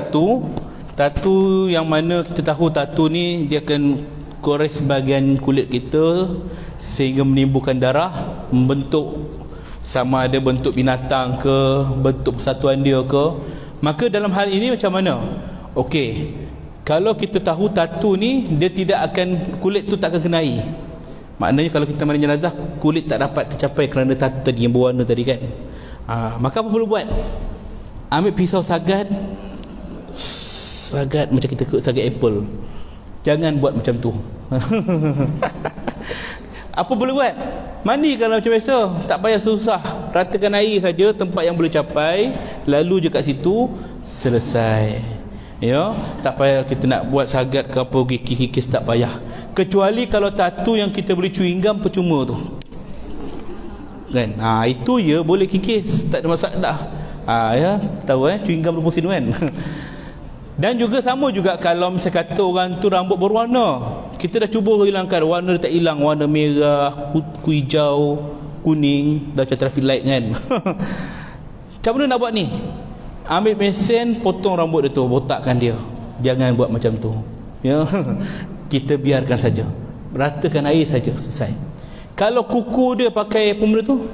tatu. Tatu yang mana kita tahu tatu ni dia akan gores bahagian kulit kita sehingga menimbulkan darah, membentuk sama ada bentuk binatang ke, bentuk persatuan dia ke. Maka dalam hal ini macam mana? Okey, kalau kita tahu tatu ni dia tidak akan, kulit tu tak akan kenai. Maknanya kalau kita mandi jenazah, kulit tak dapat tercapai kerana tatu tadi yang berwarna tadi kan. Maka apa perlu buat? Ambil pisau sagat macam kita sagat apple. Jangan buat macam tu. Apa boleh buat? Mandi kalau macam biasa, tak payah susah. Ratakan air saja tempat yang boleh capai, lalu je kat situ, selesai. Ya, tak payah kita nak buat sagat ke apa, kikis tak payah. Kecuali kalau tatu yang kita boleh chewing gum percuma tu. Kan? Itu ya boleh kikis, tak ada masalah. Ya, tahu chewing gum bermusim kan. Dan juga sama juga kalau misalnya kata orang tu rambut berwarna, kita dah cuba hilangkan, warna dia tak hilang, warna merah, hijau, kuning, dah macam traffic light kan. Macam mana nak buat ni? Ambil mesin, potong rambut dia tu, botakkan dia. Jangan buat macam tu. Ya. Kita biarkan saja, ratakan air saja, selesai. Kalau kuku dia pakai apa benda tu?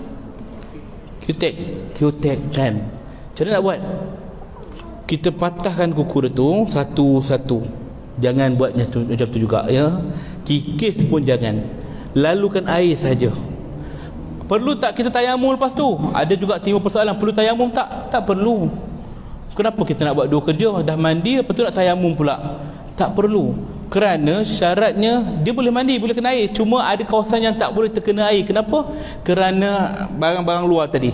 Q-tag kan. Macam mana nak buat? Kita patahkan kuku dia tu satu-satu. Jangan buat macam tu juga ya. Kikis pun jangan. Lalukan air saja. Perlu tak kita tayamum lepas tu? Ada juga timbul persoalan, perlu tayamum tak? Tak perlu. Kenapa kita nak buat dua kerja? Dah mandi lepas tu nak tayamum pula? Tak perlu. Kerana syaratnya dia boleh mandi, boleh kena air, cuma ada kawasan yang tak boleh terkena air. Kenapa? Kerana barang-barang luar tadi.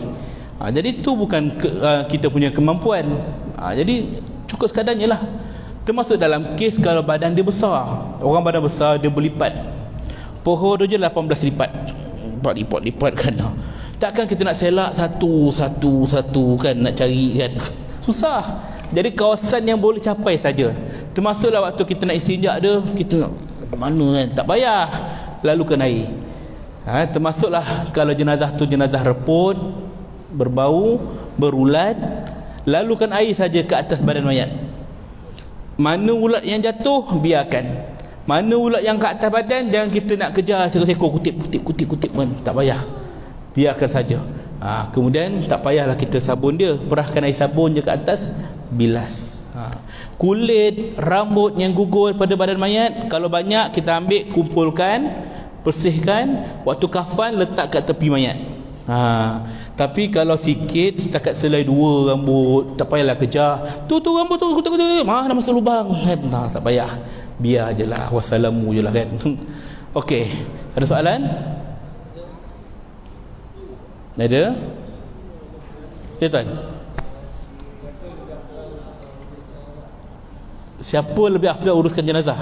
Jadi tu bukan kita punya kemampuan. Jadi cukup sekadarnya lah. Termasuk dalam kes kalau badan dia besar. Orang badan besar dia berlipat. Poho dia je 18 lipat. Lipat kan. Takkan kita nak selak satu kan, nak cari kan. Susah. Jadi kawasan yang boleh capai saja. Termasuklah waktu kita nak istinja dia, kita nak mana kan, tak payah lalukan air. Termasuklah kalau jenazah tu jenazah reput, berbau, berulat, lalukan air saja ke atas badan mayat. Mana ulat yang jatuh, biarkan. Mana ulat yang ke atas badan, jangan kita nak kejar seko-seko, kutip kan, tak payah. Biarkan saja. Kemudian tak payahlah kita sabun dia, perahkan air sabun je ke atas, bilas. Kulit, rambut yang gugur pada badan mayat, kalau banyak kita ambil, kumpulkan, bersihkan, waktu kafan letak kat tepi mayat. Tapi kalau sikit, setakat selai 2 rambut, tak payahlah kejar tu rambut tu dah masuk lubang kan. Tak payah, biar je lah, wassalamu je lah kan. Okey, ada soalan? Ada? Ya tuan. Siapa lebih afdal uruskan jenazah?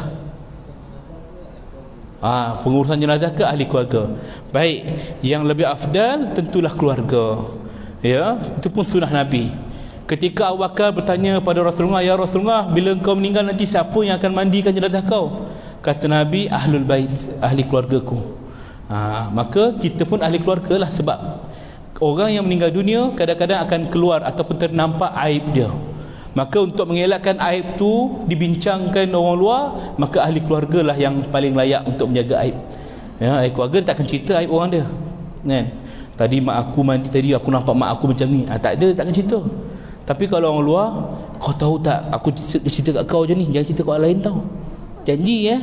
Pengurusan jenazah ke ahli keluarga? Baik, yang lebih afdal tentulah keluarga. Ya, itu pun sunnah Nabi. Ketika Abu Bakar bertanya pada Rasulullah, "Ya Rasulullah, bila engkau meninggal nanti siapa yang akan mandikan jenazah kau?" Kata Nabi, "Ahlul bait, ahli keluargaku." Maka kita pun ahli keluarga lah, sebab orang yang meninggal dunia kadang-kadang akan keluar ataupun ternampak aib dia. Maka untuk mengelakkan aib tu dibincangkan orang luar, maka ahli keluarga lah yang paling layak untuk menjaga aib. Ya, ahli keluarga tak akan cerita aib orang dia. Kan? Tadi mak aku mandi tadi, aku nampak mak aku macam ni. Tak ada, tak akan cerita. Tapi kalau orang luar, kau tahu tak, aku cerita kat kau je ni, jangan cerita kat orang lain tau. Janji ya.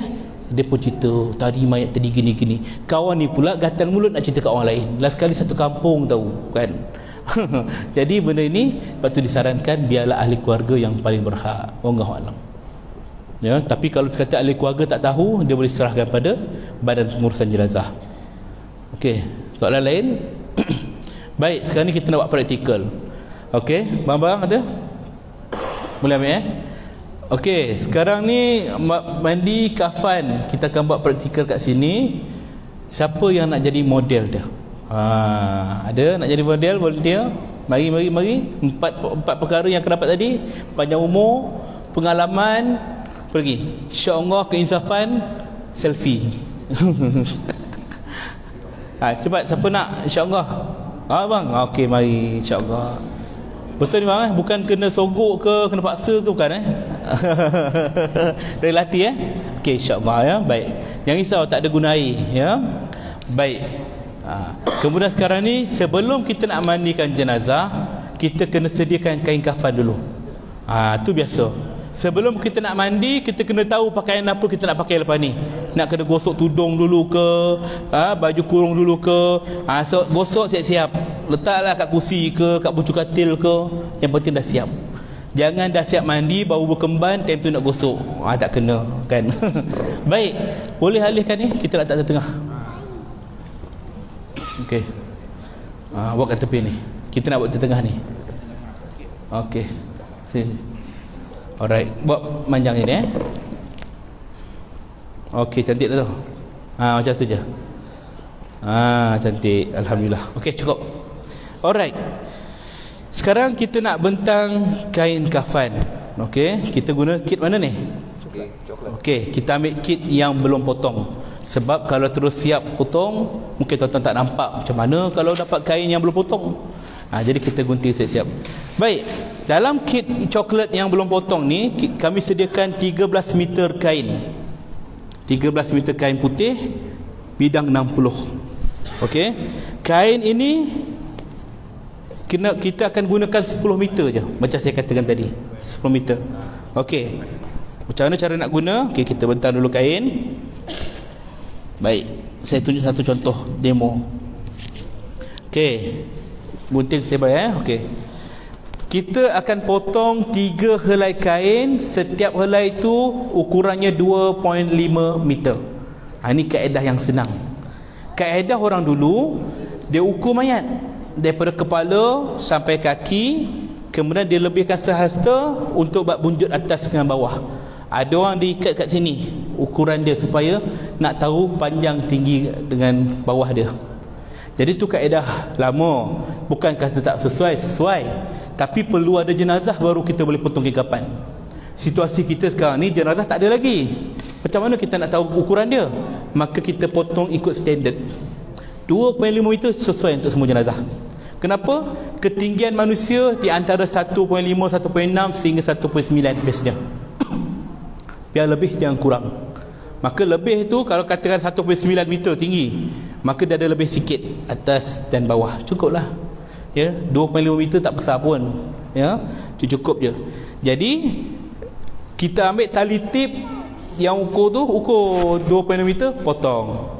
Dia pun cerita, tadi mayat tadi gini-gini. Kawan ni pula gatal mulut nak cerita kat orang lain. Last kali satu kampung tahu kan. Jadi benda ini patut disarankan biarlah ahli keluarga yang paling berhak. Wallahu a'lam. Ya, tapi kalau sekata ahli keluarga tak tahu, dia boleh serahkan pada badan pengurusan jenazah. Okey, soalan lain? Baik, sekarang ni kita nak buat praktikal. Okey, bang-bang ada? Boleh ambil Okey, sekarang ni mandi kafan. Kita akan buat praktikal kat sini. Siapa yang nak jadi model dia? Ada nak jadi model, volunteer? Mari. Empat perkara yang aku dapat tadi: panjang umur, pengalaman, pergi. InsyaAllah keinsafan, selfie. Cepat, siapa nak? InsyaAllah. Bang. Okey, mari, insyaAllah. Betul ni bang, bukan kena sogok ke, kena paksa ke, bukan Relatif Okey, insya-Allah ya. Baik. Jangan risau, tak ada guna air ya. Baik. Kemudian sekarang ni sebelum kita nak mandikan jenazah, kita kena sediakan kain kafan dulu. Tu biasa. Sebelum kita nak mandi, kita kena tahu pakaian apa kita nak pakai lepas ni. Nak kena gosok tudung dulu ke, baju kurung dulu ke. So, gosok siap-siap. Letaklah kat kursi ke, kat bucu katil ke. Yang penting dah siap. Jangan dah siap mandi, baru berkemban, time tu nak gosok. Tak kena kan. Baik. Boleh alihkan ni, kita letak tengah. Okey. Buat kat tepi ni. Kita nak buat di tengah ni. Okey. Sini. Alright, buat panjang ini Okey, cantik dah tu. Macam tu je. Cantik, alhamdulillah. Okey, cukup. Alright. Sekarang kita nak bentang kain kafan. Okey, kita guna kit mana ni? Okey, kita ambil kit yang belum potong. Sebab kalau terus siap potong, mungkin tuan-tuan tak nampak macam mana kalau dapat kain yang belum potong. Jadi kita gunting siap-siap. Baik. Dalam kit coklat yang belum potong ni, kami sediakan 13 meter kain. 13 meter kain putih bidang 60. Okey. Kain ini kita akan gunakan 10 meter je, macam saya katakan tadi. 10 meter. Okey. Macam mana cara nak guna? Okey, kita bentang dulu kain. Baik. Saya tunjuk satu contoh demo. Okey. Gunting stable Okey. Kita akan potong 3 helai kain. Setiap helai itu ukurannya 2.5 meter. Ini kaedah yang senang. Kaedah orang dulu, dia ukur mayat daripada kepala sampai kaki, kemudian dia lebihkan sehasta untuk buat bunjut atas dengan bawah. Ada orang diikat kat sini ukuran dia supaya nak tahu panjang tinggi dengan bawah dia. Jadi tu kaedah lama. Bukan kata tak sesuai, tapi perlu ada jenazah baru kita boleh potong kain. Situasi kita sekarang ni jenazah tak ada lagi. Macam mana kita nak tahu ukuran dia? Maka kita potong ikut standard. 2.5 meter sesuai untuk semua jenazah. Kenapa? Ketinggian manusia di antara 1.5, 1.6 sehingga 1.9 biasanya. Biar lebih jangan kurang. Maka lebih tu kalau katakan 1.9 meter tinggi, maka dia ada lebih sikit atas dan bawah. Cukuplah. Ya, 2.5 meter tak besar pun. Ya, cukup je. Jadi kita ambil tali tip yang ukur tu, ukur 2.5 meter, potong.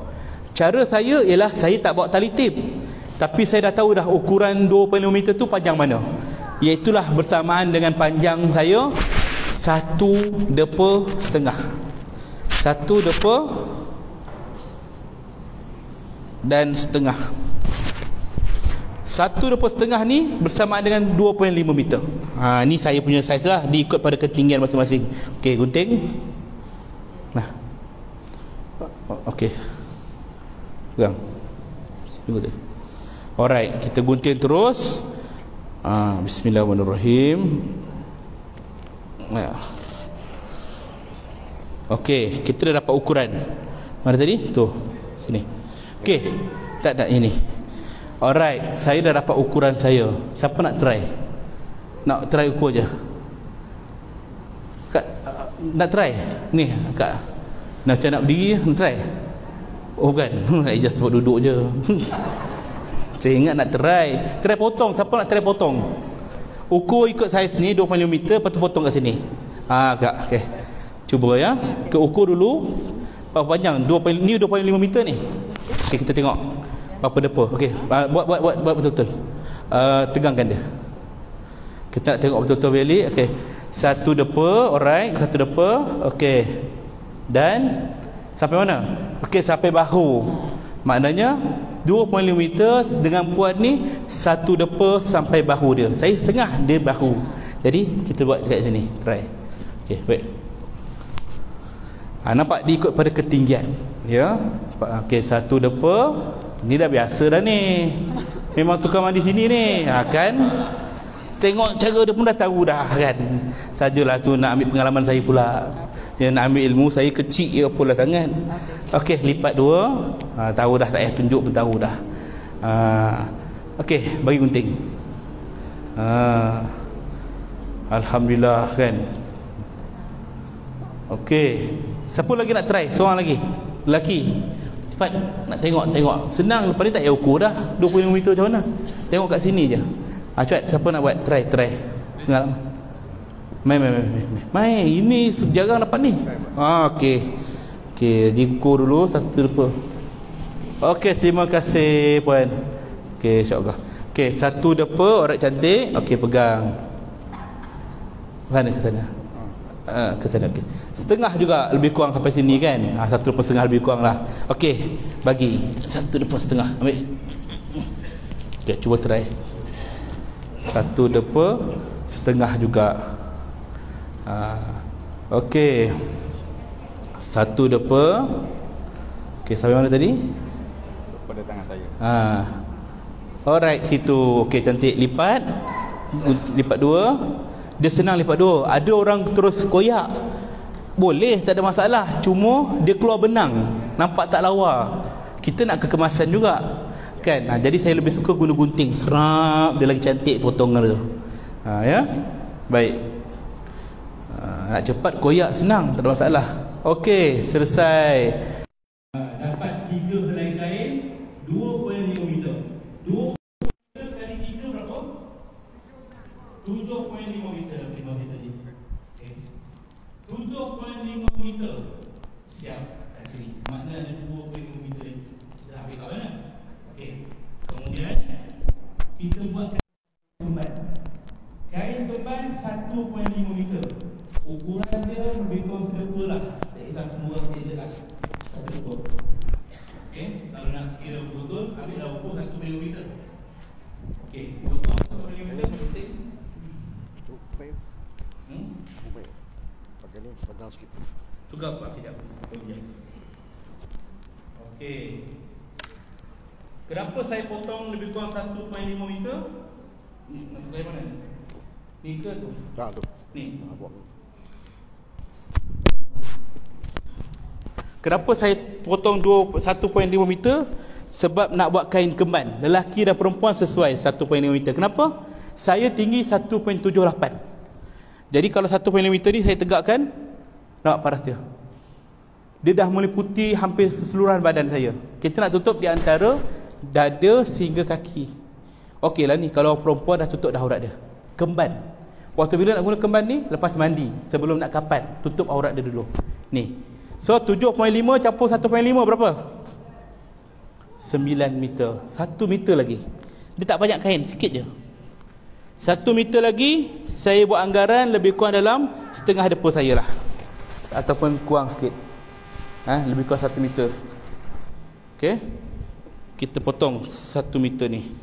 Cara saya ialah saya tak bawa tali tip, tapi saya dah tahu dah ukuran 2.5 meter tu panjang mana. Iaitulah bersamaan dengan panjang saya 1,5 depa. 1 depa dan setengah. 1 depa setengah ni bersamaan dengan 2.5 meter. Ni saya punya saiz lah, diikut pada ketinggian masing-masing. Okey, gunting. Nah. Okey. Pegang. Alright, kita gunting terus. Bismillahirrahmanirrahim. Okey, kita dah dapat ukuran. Mana tadi? Tu. Sini. Okey. Tak ini. Alright, saya dah dapat ukuran saya. Siapa nak try? Nak try ukur je. Kak, nak try? Ni, Kak. Macam nak berdiri, nak try? Oh kan, just buat duduk je. Saya ingat nak try. Try potong, siapa nak try potong? Ukur ikut saiz ni 2.5 meter, lepas tu potong kat sini. Kak, okey. Cuba ya. Ke ukur dulu. Berapa panjang? Ni 2.5 meter ni. Okey, kita tengok. Berapa depa? Okey, buat betul-betul. Tegangkan dia. Kita nak tengok betul-betul balik. Okey. 1 depa, alright, 1 depa. Okey. Dan sampai mana? Okey, sampai bahu. Maknanya 2.5 meter dengan puan ni 1 depa sampai bahu dia. Saya setengah, dia bahu. Jadi kita buat kat sini. Try. Okey, baik. Nampak diikut pada ketinggian. Ya. Okey, 1 depa. Ni dah biasa dah ni. Memang tukar mandi sini ni. Kan? Tengok cara dia pun dah tahu dah kan. Sajalah tu nak ambil pengalaman saya pula. Yang nak ambil ilmu saya kecil je pula sangat. Okey, lipat 2. Tahu dah, tak payah tunjuk pun tahu dah. Okey, bagi gunting. Alhamdulillah kan. Okey, siapa lagi nak try? Seorang lagi lelaki, cepat nak tengok. Senang, lepas ni tak payah ukur dah 25 meter macam mana. Tengok kat sini je. Cepat, siapa nak buat? Try tengok. Mai, ini jarang dapat ni. Okey, diukur dulu satu depa. Okey, terima kasih puan. Okey, insya-Allah. Okey, satu depa orang cantik. Okey, pegang. Mana ke sana? Ke sana. Okey. Setengah juga lebih kurang sampai sini kan. Satu depa setengah lebih kurang lah. Okey, bagi satu depa setengah. Ambil. Okey, cuba try. Satu depa setengah juga. Okey. Satu depa. Okey, sampai mana tadi? Pada tangan saya. Alright, situ. Okey, cantik. Lipat dua. Dia senang lipat dua. Ada orang terus koyak, boleh, tak ada masalah. Cuma dia keluar benang, nampak tak lawa. Kita nak kekemasan juga kan. Jadi saya lebih suka guna gunting. Serap, dia lagi cantik potongan tu. Ya. Baik. Nak cepat koyak senang, tak ada masalah. Okey, selesai. Dapat 3 helai kain 2.5 meter. 2 meter kali 3 berapa? 7.5 meter. Terima kasih tadi. Okey. 7.5 meter. Siap kat sini. Makna ada 2.5 meter ni. Dah habis kat mana? Okey. Kemudian kita buat kemban. Kain kemban 1.5 meter. Ukuran dia lebih kurang circle lah. Tak kisah semua orang je lah. Satu ukur. Okey, kalau nak kira betul, ambillah ukur 1 meter. Okey, ukur 1 meter penting. Baik. Pakai ni pegang sikit. Tukar pak kejap. Okey. Kenapa saya potong lebih kurang 1.5 meter? Ni nak tukar mana? Ni ke tu? Tak tu. Ni. Buat. Kenapa saya potong 1.5 meter? Sebab nak buat kain kemban. Lelaki dan perempuan sesuai 1.5 meter. Kenapa? Saya tinggi 1.78. Jadi kalau 1.5 meter ni saya tegakkan, nampak paras dia. Dia dah meliputi hampir keseluruhan badan saya. Kita nak tutup di antara dada sehingga kaki. Okey lah ni, kalau perempuan dah tutup dah aurat dia. Kemban. Waktu bila nak guna kemban ni? Lepas mandi, sebelum nak kapan, tutup aurat dia dulu. Ni. So 7.5 campur 1.5 berapa? 9 meter. 1 meter lagi. Dia tak banyak kain, sikit je. 1 meter lagi, saya buat anggaran lebih kurang dalam setengah depa saya lah. Ataupun kurang sikit. Lebih kurang 1 meter. Okey. Kita potong 1 meter ni.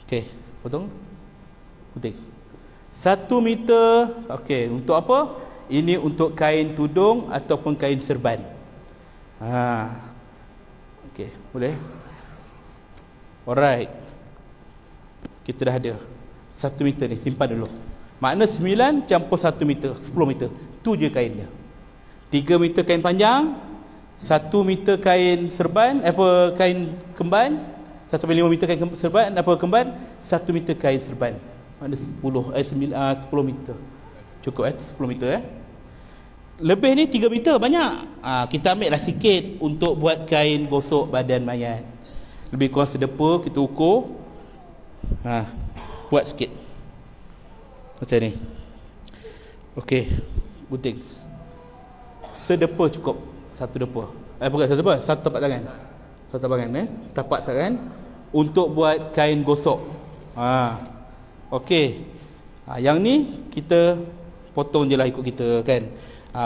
Okey, potong. Putih. 1 meter. Okey, untuk apa? Ini untuk kain tudung ataupun kain serban. Okey, boleh. Alright. Kita dah ada 1 meter ni, simpan dulu. Makna 9 campur 1 meter, 10 meter. Tu je kain dia. 3 meter kain panjang, 1 meter kain serban, kain kemban, 1.5 meter kain serban, kemban, 1 meter kain serban. Ada 10 meter. Cukup 10 meter Lebih ni 3 meter banyak. Kita ambil lah sikit untuk buat kain gosok badan mayat. Lebih kurang sedepa kita ukur. Buat sikit. Macam ni. Okey, gunting. Sedepa cukup. Satu depa. Bukan satu depa, satu tapak tangan. Satu tapak tangan setapak tangan untuk buat kain gosok. Okey. Yang ni kita potong je lah ikut kita kan.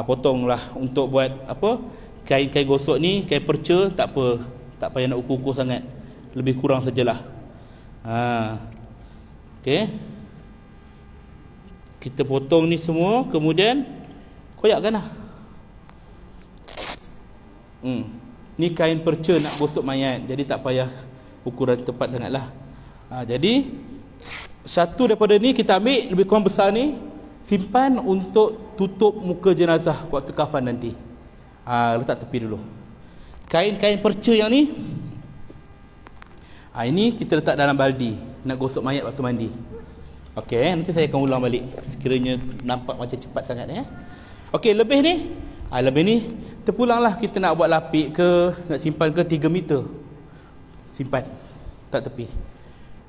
Potonglah untuk buat apa? Kain-kain gosok ni, kain perca tak apa. Tak payah nak ukur-ukur sangat. Lebih kurang sajalah. Okey. Kita potong ni semua, kemudian koyakkan lah. Ni kain perca nak gosok mayat, jadi tak payah ukuran tepat sangatlah. Jadi satu daripada ni kita ambil lebih kurang besar ni, simpan untuk tutup muka jenazah waktu kafan nanti. Letak tepi dulu. Kain-kain perca yang ni, ini kita letak dalam baldi nak gosok mayat waktu mandi. Okey, nanti saya akan ulang balik sekiranya nampak macam cepat sangat ya. Okey, lebih ni lebih ni terpulanglah kita nak buat lapik ke, nak simpan ke 3 meter. Simpan tak tepi.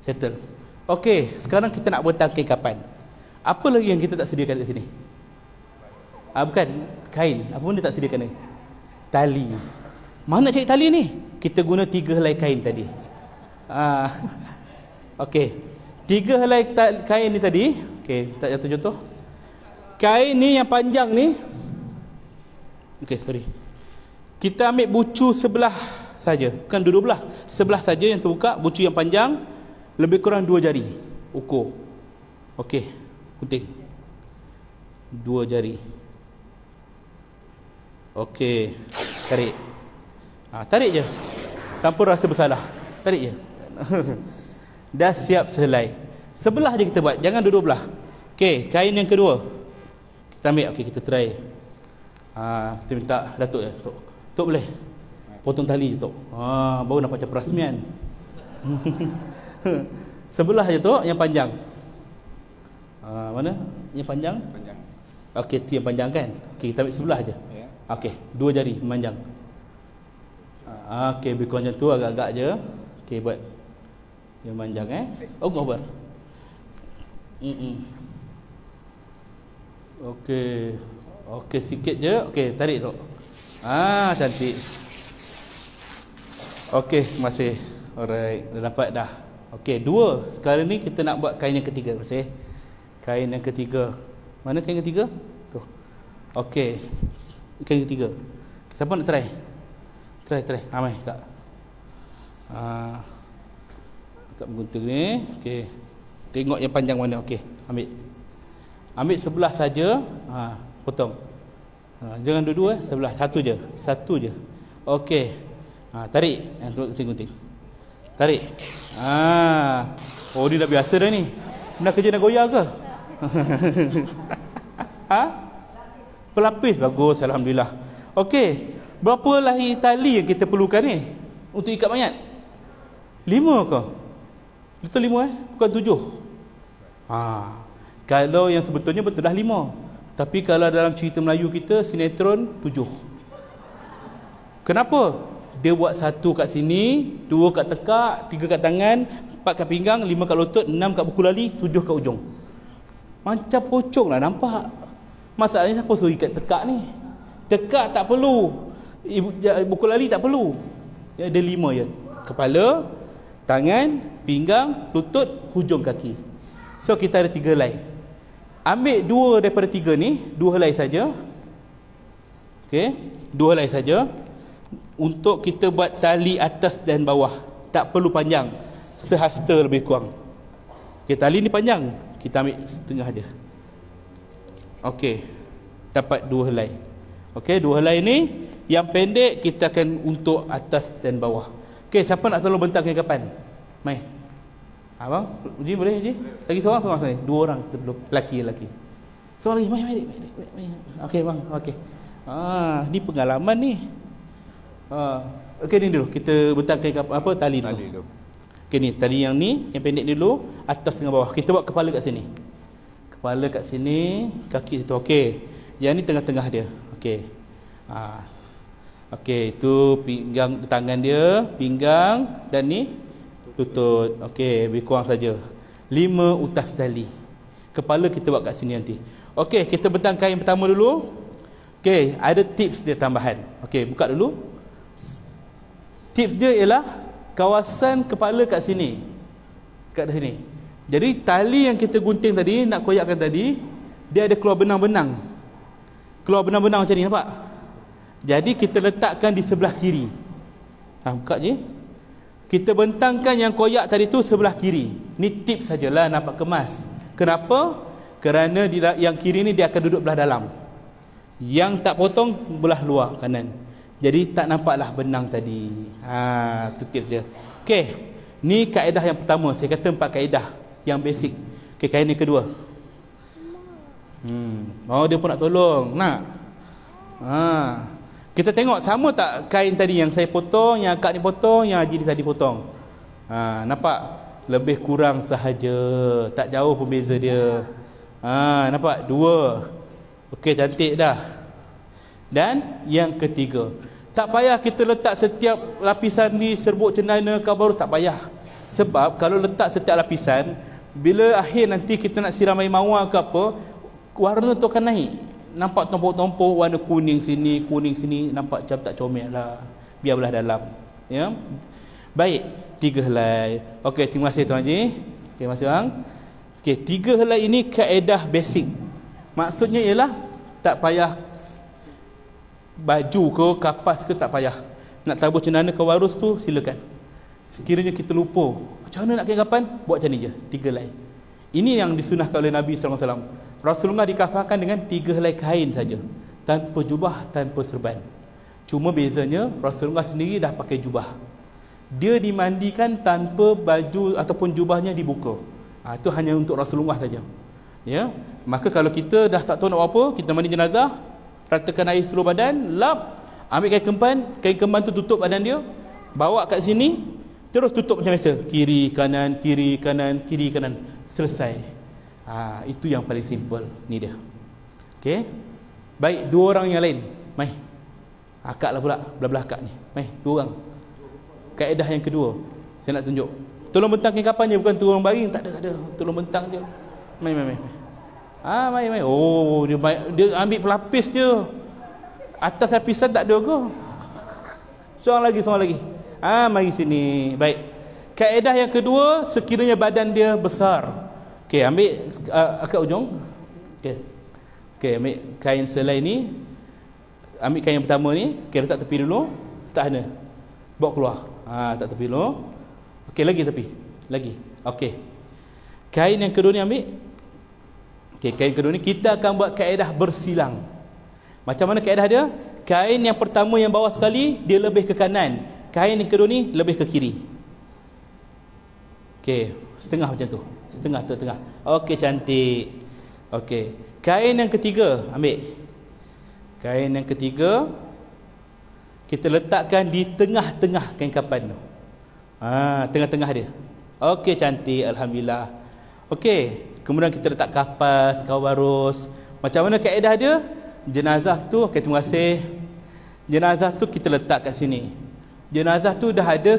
Settle. Okey, sekarang kita nak bentangkan kapan. Apa lagi yang kita tak sediakan kat sini? Bukan kain. Apa pun dia tak sediakan ni? Tali. Mana nak cari tali ni? Kita guna 3 helai kain tadi. Okey. 3 helai kain ni tadi. Okey, tak jatuh contoh. Kain ni yang panjang ni. Okey, sorry. Kita ambil bucu sebelah saja. Bukan dua belah. Sebelah saja yang terbuka, bucu yang panjang lebih kurang 2 jari. Ukur. Okey, gunting. 2 jari. Okey, tarik. Tarik je. Tanpa rasa bersalah. Tarik je. Dah siap sehelai. Sebelah je kita buat, jangan dua-dua belah. Okey, kain yang kedua. Kita ambil, okey, kita try. Kita minta Datuk je. Tok boleh potong tali je, Tok. Baru nampak macam perasmian. Sebelah je, Tok, yang panjang. Mana? Yang panjang? Panjang. Okey, tu yang panjang kan? Okey, kita ambil sebelah je. Ya. Okey, 2 jari memanjang. Okey, lebih kurang macam tu, agak-agak je. Okey, buat yang panjang Oh, ngobar. Okey. Okey, sikit je. Okey, tarik tu. Cantik. Okey, terima kasih. Alright, dah dapat dah. Okey, 2. Sekarang ni kita nak buat kain yang ketiga. Terima kasih. Kain yang ketiga. Mana kain yang ketiga? Tu. Okey. Kain yang ketiga. Siapa nak try? Try. Mai, Kak. Kak menggunting ni. Okey. Tengok yang panjang mana. Okey, ambil. Ambil sebelah saja. Potong. Jangan dua-dua, sebelah. Satu je. Okey. Tarik. Yang tu saya gunting. Tarik. Oh, dia dah biasa dah ni. Nak kerja nak goyah ke? Pelapis. Bagus, alhamdulillah. Okey. Berapa lahi tali yang kita perlukan ni untuk ikat mayat? 5 ke? Betul 5 bukan 7. Kalau yang sebetulnya betul dah 5. Tapi kalau dalam cerita Melayu kita, sinetron 7. Kenapa? Dia buat 1 kat sini, 2 kat tekak, 3 kat tangan, 4 kat pinggang, 5 kat lutut, 6 kat buku lali, 7 kat ujung. Macam pocong lah nampak. Masalahnya siapa suruh ikat tekak ni? Tekak tak perlu, buku lali tak perlu. Ada 5 je. Kepala, tangan, pinggang, lutut, hujung kaki. So kita ada 3 helai. Ambil 2 daripada 3 ni, 2 helai saja. Okey, 2 helai saja untuk kita buat tali atas dan bawah. Tak perlu panjang, sehasta lebih kurang. Okey, tali ni panjang, kita ambil setengah je. Okey, dapat 2 helai. Okey, 2 helai ni yang pendek kita akan untuk atas dan bawah. Okey, siapa nak tolong bentangkan kapan? Mai. Abang, Uji boleh Uji? Lagi seorang sini. 2 orang sebelum lelaki. Seorang lagi, mai. Okey bang, okey. Ni pengalaman ni. Okey, ni dulu kita bentangkan apa tali dulu. Okey, ni tali yang ni, yang pendek dulu, atas dengan bawah. Kita buat kepala kat sini. Kepala kat sini, kaki situ. Okey. Yang ni tengah-tengah dia. Okey. Okey, itu pinggang tangan dia, pinggang dan ni lutut. Okey, lebih kurang saja 5 utas tali. Kepala kita buat kat sini nanti. Okey, kita bentang kain pertama dulu. Okey, ada tips dia tambahan. Okey, buka dulu. Tips dia ialah kawasan kepala kat sini. Kat sini. Jadi tali yang kita gunting tadi, nak koyakkan tadi, dia ada keluar benang-benang. Keluar benang-benang macam ni, nampak? Jadi kita letakkan di sebelah kiri. Buka je. Kita bentangkan yang koyak tadi tu sebelah kiri. Ni tips sajalah, nampak kemas. Kenapa? Kerana yang kiri ni dia akan duduk belah dalam. Yang tak potong belah luar kanan. Jadi tak nampaklah benang tadi. Tu tips dia. Okey. Ni kaedah yang pertama. Saya kata 4 kaedah yang basic. Okey, kaedah yang kedua. Oh, dia pun nak tolong. Nak. Kita tengok sama tak kain tadi yang saya potong, yang akak ni potong, yang Haji tadi potong. Nampak? lebih kurang sahaja, tak jauh pun beza dia. Nampak? 2. Okey, cantik dah. Dan yang ketiga, tak payah kita letak setiap lapisan ni serbuk cenana kau baru, tak payah. Sebab kalau letak setiap lapisan, bila akhir nanti kita nak siram air mawar ke apa, warna tu akan naik. Nampak tompok-tompok warna kuning sini, nampak macam tak comel lah. Biar belah dalam. Ya. Baik, 3 helai. Okey, terima kasih Tuan Haji. Okey, terima kasih bang. Okey, 3 helai ini kaedah basic. Maksudnya ialah tak payah baju ke kapas ke, tak payah. Nak tabur cenana ke warus tu silakan. Sekiranya kita lupa macam mana nak kain kapan, buat macam ni je, 3 helai. Ini yang disunahkan oleh Nabi SAW. Rasulullah dikafankan dengan 3 helai kain saja, tanpa jubah, tanpa serban. Cuma bezanya Rasulullah sendiri dah pakai jubah. Dia dimandikan tanpa baju ataupun jubahnya dibuka. Itu hanya untuk Rasulullah saja. Ya. Maka kalau kita dah tak tahu nak buat apa, kita mandi jenazah, ratakan air seluruh badan, lap, ambil kain kemban tu tutup badan dia, bawa kat sini, terus tutup macam biasa, kiri kanan, selesai. Itu yang paling simple. Ni dia. Okey. Baik, 2 orang yang lain. Mai. Akak lah pula, belah-belah akak ni. Mai, 2 orang. Kaedah yang kedua saya nak tunjuk. Tolong bentang kain kapannya, bukan tolong baring, tak ada. Tolong bentang je. Mai. Mai. Oh, dia ambil pelapis je. Atas lapisan tak ada ke? Seorang lagi. Mari sini. Baik. Kaedah yang kedua, sekiranya badan dia besar. Okey, ambil akak ujung. Okey, ambil kain selai ni. Ambil kain yang pertama ni, letak tepi dulu. Tak ada. Bawa keluar. Tak tepi dulu. Okey, lagi tepi. Lagi. Okey. Kain yang kedua ni ambil. Okey, kain kedua ni kita akan buat kaedah bersilang. Macam mana kaedah dia? Kain yang pertama yang bawah sekali, dia lebih ke kanan. Kain yang kedua ni lebih ke kiri. Okey, setengah macam tu. Setengah. Okey, cantik. Okey. Kain yang ketiga, ambil. Kain yang ketiga kita letakkan di tengah-tengah kain kapan tu. Tengah-tengah dia. Okey, cantik, alhamdulillah. Okey, kemudian kita letak kapas, kawarus. Macam mana kaedah dia? Jenazah tu, okey, terima kasih. Jenazah tu kita letak kat sini. Jenazah tu dah ada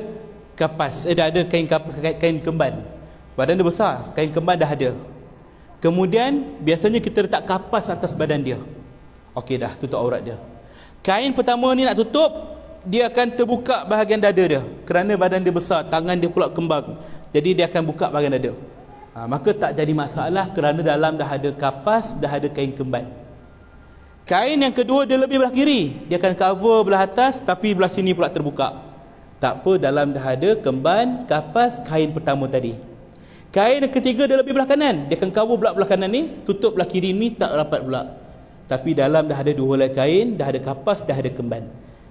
kapas, dah ada kain kemban. Badan dia besar, kain kemban dah ada. Kemudian biasanya kita letak kapas atas badan dia. Okey, dah tutup aurat dia. Kain pertama ni nak tutup, dia akan terbuka bahagian dada dia. Kerana badan dia besar, tangan dia pula kembang. Jadi dia akan buka bahagian dada. Maka tak jadi masalah kerana dalam dah ada kapas, dah ada kain kemban. Kain yang kedua dia lebih belah kiri. Dia akan cover belah atas tapi belah sini pula terbuka. Tak apa, dalam dah ada kemban, kapas, kain pertama tadi. Kain yang ketiga dia lebih belah kanan. Dia akan cover belah kanan ni, tutup belah kiri ni tak rapat pula. Tapi dalam dah ada 2 helai kain, dah ada kapas, dah ada kemban.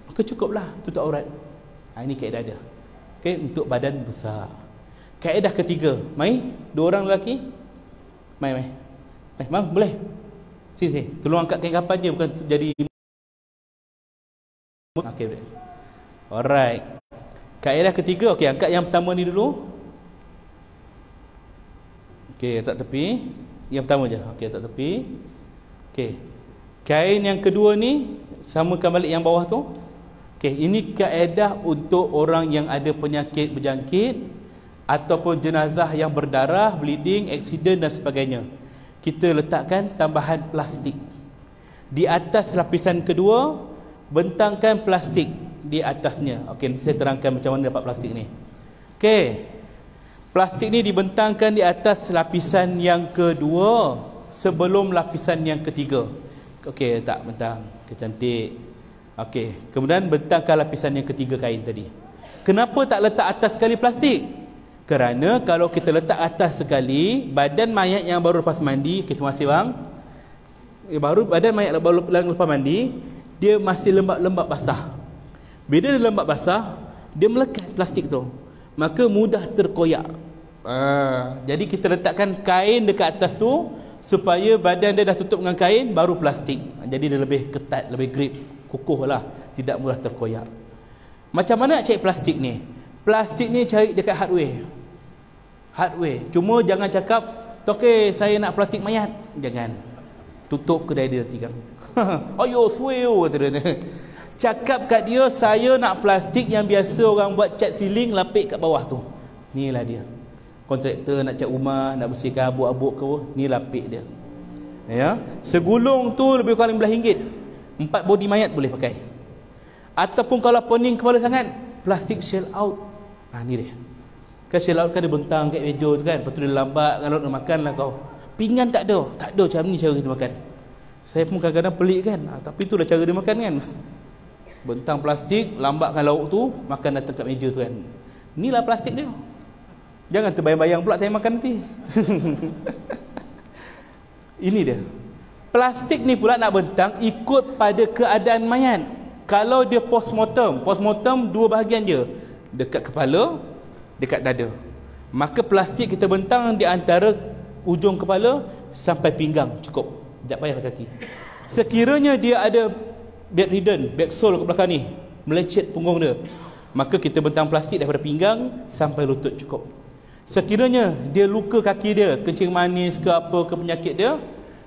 Maka cukuplah tutup aurat. Ini kaedah dia. Okey, untuk badan besar. Kaedah ketiga, mai 2 orang lelaki. Mai. Mam, boleh. Sini. Tolong angkat kain kapan dia, bukan jadi. Okey, boleh. Alright. Kaedah ketiga, okey, angkat yang pertama ni dulu. Okey, letak tepi. Yang pertama je. Okey, letak tepi. Okey. Kain yang kedua ni samakan balik yang bawah tu. Okey, ini kaedah untuk orang yang ada penyakit berjangkit ataupun jenazah yang berdarah, bleeding, accident dan sebagainya. Kita letakkan tambahan plastik di atas lapisan kedua, bentangkan plastik di atasnya. Okey, nanti saya terangkan macam mana dapat plastik ni. Okey, plastik ni dibentangkan di atas lapisan yang kedua sebelum lapisan yang ketiga. Okey, letak bentang. Okay, cantik. Okey, kemudian bentangkan lapisan yang ketiga kain tadi. Kenapa tak letak atas sekali plastik? Kerana kalau kita letak atas sekali, badan mayat yang baru lepas mandi, kita masih bang, badan mayat baru lepas mandi, dia masih lembab-lembab basah. Bila dia lembab basah, dia melekat plastik tu, maka mudah terkoyak. Jadi kita letakkan kain dekat atas tu supaya badan dia dah tutup dengan kain, baru plastik. Jadi dia lebih ketat, lebih grip, kukuh lah, tidak mudah terkoyak. Macam mana nak cari plastik ni? Plastik ni cari dekat hardware. Hardware. Cuma jangan cakap, okey saya nak plastik mayat. Jangan. Tutup kedai dia nanti kan. Ayo sueo kata dia. Cakap kat dia, saya nak plastik yang biasa orang buat cat ceiling lapik kat bawah tu. Inilah dia. Kontraktor nak cat rumah, nak bersihkan abuk-abuk ke, ni lapik dia. Ya. Segulung tu lebih kurang RM15. 4 body mayat boleh pakai. Ataupun kalau pening kepala sangat, plastik shell out. Ni dia. Kan shell out kan dia bentang kat meja tu kan. Lepas tu dia lambat kan nak makan lah kau. Pinggan tak ada. Tak ada macam ni cara kita makan. Saya pun kadang-kadang pelik kan. Tapi itulah cara dia makan kan. Bentang plastik, lambatkan lauk tu, makan datang kat meja tu kan. Inilah plastik dia. Jangan terbayang-bayang pula saya makan nanti. Ini dia. Plastik ni pula nak bentang ikut pada keadaan mayat. Kalau dia postmortem dua bahagian je. Dekat kepala, dekat dada. Maka plastik kita bentang di antara ujung kepala sampai pinggang, cukup. Tak payah kaki. Sekiranya dia ada bedridden, backsole kat belakang ni, melecet punggung dia, maka kita bentang plastik daripada pinggang sampai lutut, cukup. Sekiranya dia luka kaki dia, kencing manis ke apa ke penyakit dia,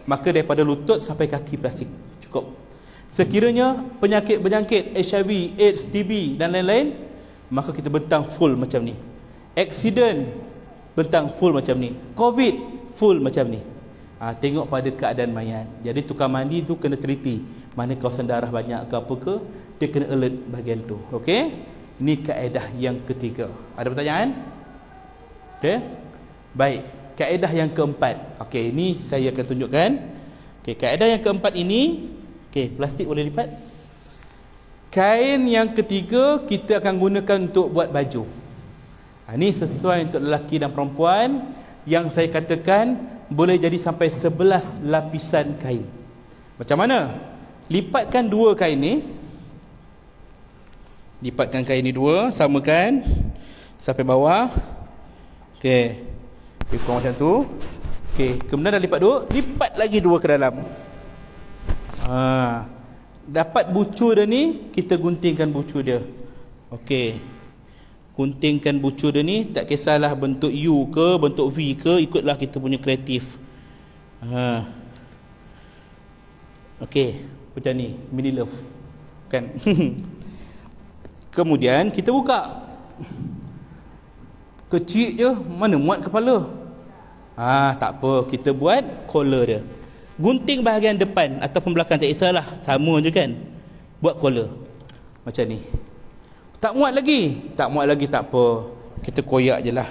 maka daripada lutut sampai kaki plastik, cukup. Sekiranya penyakit berjangkit HIV, AIDS, TB dan lain-lain, maka kita bentang full macam ni. Accident, bentang full macam ni. COVID, full macam ni. Tengok pada keadaan mayat. Jadi tukang mandi tu kena teliti. Mana kawasan darah banyak ke apa ke, dia kena alert bahagian tu. Okey? Ini kaedah yang ketiga. Ada pertanyaan? Okey? Baik. Kaedah yang keempat. Okey, ini saya akan tunjukkan. Okey, kaedah yang keempat ini, okey, plastik boleh lipat. Kain yang ketiga kita akan gunakan untuk buat baju. Ini sesuai untuk lelaki dan perempuan. Yang saya katakan boleh jadi sampai 11 lapisan kain. Macam mana? Lipatkan dua kain ni. Lipatkan kain ni dua, samakan sampai bawah. Okey. Kurang macam tu. Okey, kemudian dah lipat dua, lipat lagi dua ke dalam. Dapat bucu dia ni, kita guntingkan bucu dia. Okey. Guntingkan bucu dia ni, tak kisahlah bentuk U ke, bentuk V ke, ikutlah kita punya kreatif. Okey, macam ni, mini love. Kan? Kemudian kita buka. Kecil je, mana muat kepala. Tak apa, kita buat collar dia. Gunting bahagian depan ataupun belakang, tak kisahlah, sama je kan. Buat collar macam ni. Tak muat lagi? Tak muat lagi, tak apa, kita koyak je lah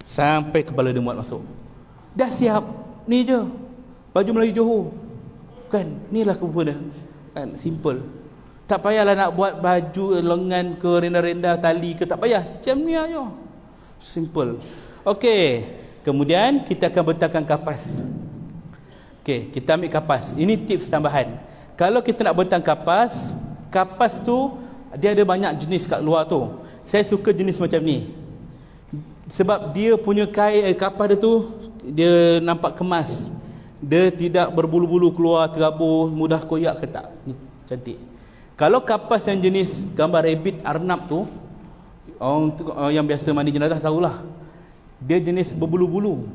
sampai kepala dia muat masuk. Dah siap. Ni je baju Melayu Johor kan. Ni lah kerupa dia kan, simple. Tak payahlah nak buat baju lengan ke, renda-renda tali ke, tak payah. Macam ni aja, simple. Okey, kemudian kita akan bentangkan kapas. Okey, kita ambil kapas. Ini tips tambahan. Kalau kita nak bentang kapas, kapas tu dia ada banyak jenis kat luar tu. Saya suka jenis macam ni. Sebab dia punya kapas dia tu, dia nampak kemas. Dia tidak berbulu-bulu keluar, terabur, mudah koyak ke tak. Ni cantik. Kalau kapas yang jenis gambar rabbit arnab tu, orang yang biasa mandi jenazah tahulah. Dia jenis berbulu-bulu.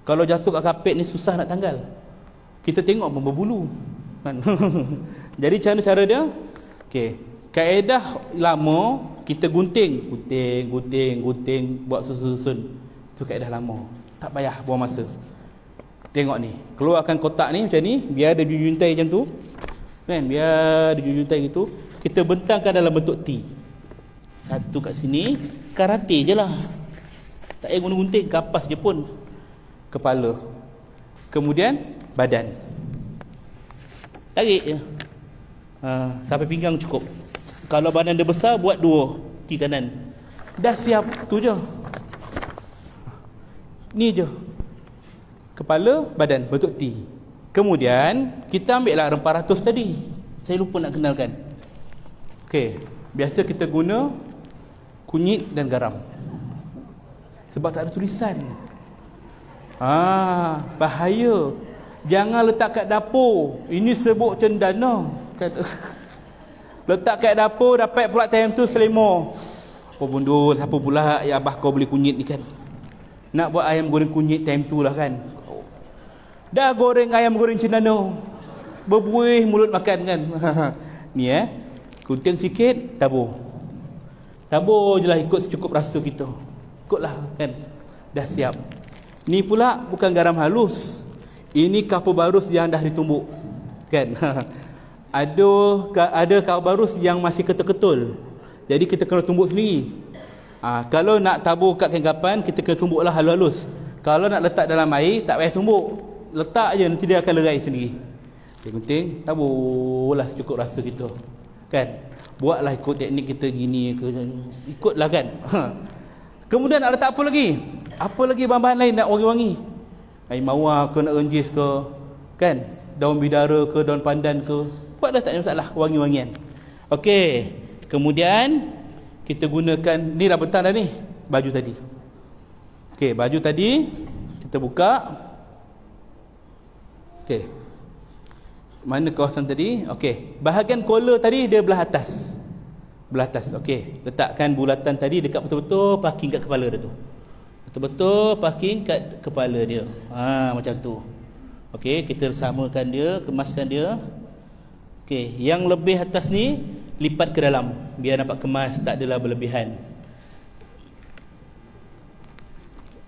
Kalau jatuh kat kapet ni susah nak tanggal. Kita tengok pun berbulu kan. Jadi cara dia, okey, kaedah lama kita gunting, buat susun-susun. Itu kaedah lama. Tak payah buang masa. Tengok ni, keluarkan kotak ni macam ni, biar ada juntai macam tu. Kan, biar ada juntai gitu. Kita bentangkan dalam bentuk T. Satu kat sini, karate je lah. Tak payah guna gunting, kapas je pun. Kepala. Kemudian badan. Tarik je. Sampai pinggang cukup. Kalau badan dia besar, buat dua kiri kanan. Dah siap, tu je. Ni je. Kepala, badan, bentuk T. Kemudian kita ambil lah rempah ratus tadi. Saya lupa nak kenalkan. Okey, biasa kita guna kunyit dan garam. Sebab tak ada tulisan. Bahaya. Jangan letak kat dapur. Ini sebut cendana. Letak kat dapur, dapat pula time tu selimut. Apa bundul, siapa pula ya abah kau beli kunyit ni kan. Nak buat ayam goreng kunyit time tu lah kan. Dah goreng ayam goreng cendana, berbuih mulut makan kan. Ni gunting sikit, tabur je lah, ikut secukup rasa kita. Ikutlah kan. Dah siap. Ni pula bukan garam halus, ini kapur barus yang dah ditumbuk kan. Ada kapur barus yang masih ketul-ketul, jadi kita kena tumbuk sendiri. Kalau nak tabur kat kain kapan, kita kena tumbuklah halus-halus. Kalau nak letak dalam air, tak payah tumbuk, letak je, nanti dia akan lerai sendiri. Gunting, taburlah secukup rasa kita kan. Buatlah ikut teknik kita gini ke, ikutlah kan. Kemudian nak letak apa lagi? Apa lagi bahan-bahan lain nak wangi-wangi? Air mawar ke, nak renjis ke kan, daun bidara ke, daun pandan ke, buatlah, tak ada masalah, wangi-wangian. Okey, kemudian kita gunakan, ni dah bentang dah ni baju tadi. Okey, baju tadi kita buka. Okey, mana kawasan tadi? Okey, bahagian collar tadi dia belah atas. Belah atas. Okey, letakkan bulatan tadi dekat betul-betul parking kat kepala dia tu. Betul-betul parking kat kepala dia. Macam tu. Okey, kita samakan dia, kemaskan dia. Okey, yang lebih atas ni lipat ke dalam biar nampak kemas, tak adalah berlebihan.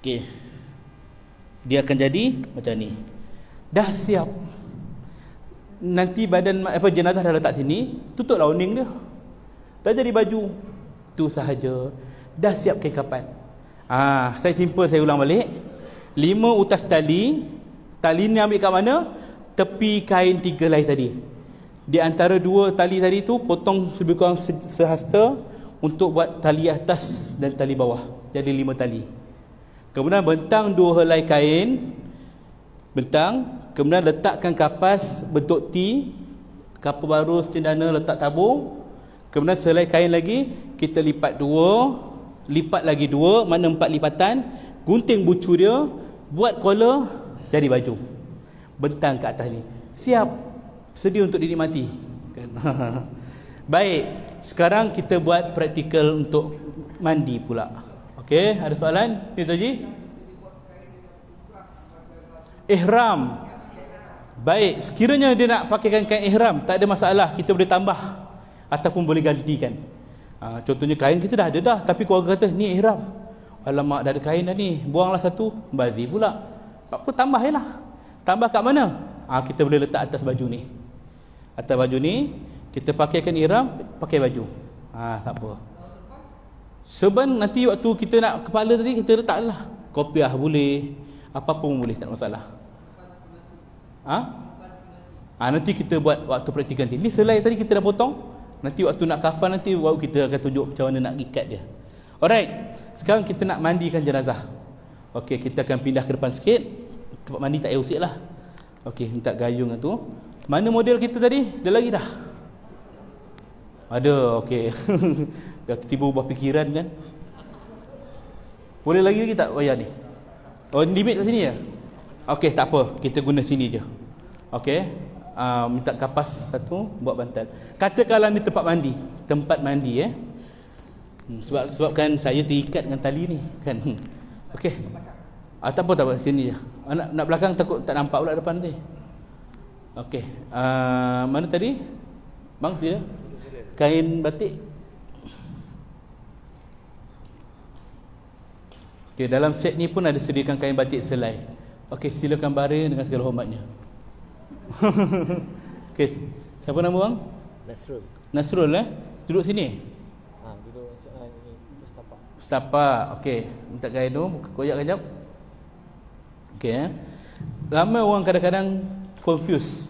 Okey, dia akan jadi macam ni. Dah siap. Nanti badan jenazah dah letak sini, tutup launing dia, dah jadi baju tu sahaja. Dah siap kain kapan. Saya simple, saya ulang balik. 5 utas tali. Tali ni ambil kat mana? Tepi kain 3 helai tadi. Di antara 2 tali tadi tu potong lebih kurang sehasta untuk buat tali atas dan tali bawah. Jadi 5 tali. Kemudian bentang 2 helai kain. Bentang. Kemudian letakkan kapas bentuk T, kapur barus, cendana, letak tabung. Kemudian selai kain lagi, kita lipat 2, lipat lagi 2, mana 4 lipatan, gunting bucu dia, buat collar, jadi baju. Bentang ke atas ni. Siap, sedia untuk dinikmati kan? Baik, sekarang kita buat praktikal untuk mandi pula. Okey, ada soalan? Ni tu Haji? Ihram. Baik, sekiranya dia nak pakaikan kain ihram, tak ada masalah, kita boleh tambah ataupun boleh gantikan. Contohnya kain kita dah ada dah, tapi keluarga kata ni ihram, alamak dah ada kain dah ni, buanglah satu, bazir pula. Tak apa, tambah je lah. Tambah kat mana? Kita boleh letak atas baju ni. Atas baju ni kita pakaikan ihram, pakai baju. Tak apa. Sebab nanti waktu kita nak kepala tadi, kita letaklah kopiah boleh, apa pun boleh, tak ada masalah. Nanti kita buat waktu praktikal nanti. Ni selai tadi kita dah potong. Nanti waktu nak kafan nanti baru kita akan tunjuk macam mana nak ikat dia. Alright. Sekarang kita nak mandikan jenazah. Okey, kita akan pindah ke depan sikit. Tempat mandi tak payah usik lah. Okey, minta gayung tu. Mana model kita tadi? Ada lagi dah? Ada, okey. Dah tiba ubah fikiran kan. Boleh lagi tak wayar ni? Oh, limit kat sini ya? Okey, tak apa. Kita guna sini je. Okey. Minta kapas satu, buat bantal. Katakanlah ni tempat mandi. Tempat mandi sebabkan saya terikat dengan tali ni kan. Okey. Tak apa. Sini je. Nak belakang takut tak nampak pula depan nanti. Okey. Mana tadi? Bang, sila. Kain batik. Okey, dalam set ni pun ada sediakan kain batik selai. Okey, silakan baring dengan segala hormatnya. Okey, siapa nama bang? Nasrul. Nasrul duduk sini. Duduk ni Mustafa. Mustafa. Okey, minta kain tu, koyak kejap. Okey Ramai orang kadang-kadang confuse.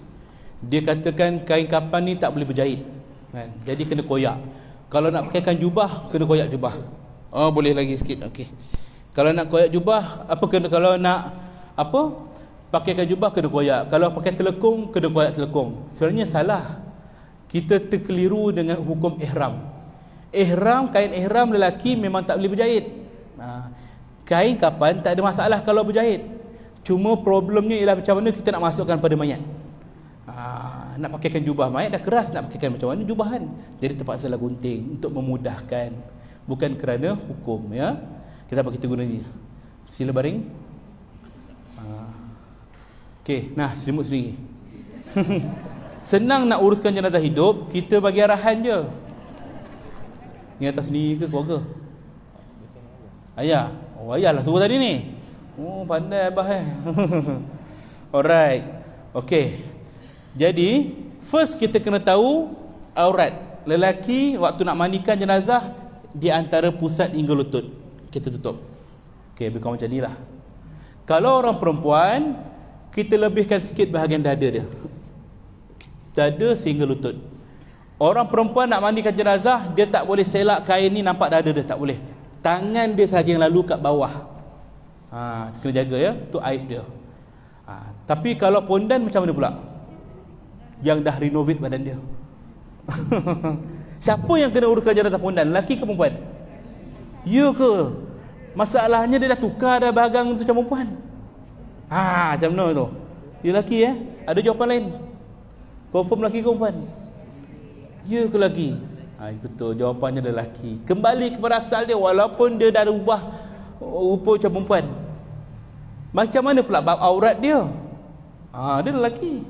Dia katakan kain kapan ni tak boleh berjahit kan? Jadi kena koyak. Kalau nak pakaikan jubah, kena koyak jubah. Boleh lagi sikit. Okey. Kalau nak koyak jubah, kalau nak pakaikan jubah kena koyak. Kalau pakai telekung, kena koyak telekung. Sebenarnya salah. Kita terkeliru dengan hukum ihram. Kain ihram lelaki memang tak boleh berjahit. Kain kapan tak ada masalah kalau berjahit. Cuma problemnya ialah macam mana kita nak masukkan pada mayat. Nak pakaikan jubah mayat dah keras, nak pakaikan macam mana jubahan. Jadi terpaksalah gunting untuk memudahkan. bukan kerana hukum, ya. Kita apa kita guna ni? Sila baring. Okey, nah selimut sendiri. Senang nak uruskan jenazah hidup, kita bagi arahan je. Ni atas sendiri ke keluarga? Ayah. Oh, ayah lah suruh tadi ni. Oh, pandai abah Alright. Okey. Jadi, first kita kena tahu aurat lelaki waktu nak mandikan jenazah di antara pusat hingga lutut. Kita tutup. Okey, lebih kurang macam ni lah. Kalau orang perempuan, kita lebihkan sikit bahagian dada dia. Dada sehingga lutut. Orang perempuan nak mandikan jenazah, dia tak boleh selak kain ni nampak dada dia, tak boleh. Tangan dia sahaja yang lalu kat bawah. Kena jaga, ya. Tu aib dia. Tapi kalau pondan macam mana pula? Yang dah renovate badan dia. Siapa yang kena uruskan jenazah pondan? Lelaki ke perempuan? Ya ke? Masalahnya dia dah tukar dah bahagian tu macam perempuan. Macam mana tu? Dia lelaki, ya? Ada jawapan lain? Confirm lelaki ke perempuan? Ya ke lelaki? Betul, jawapannya lelaki. Kembali kepada asal dia, walaupun dia dah ubah rupa macam perempuan. Macam mana pula bab aurat dia? Dia lelaki.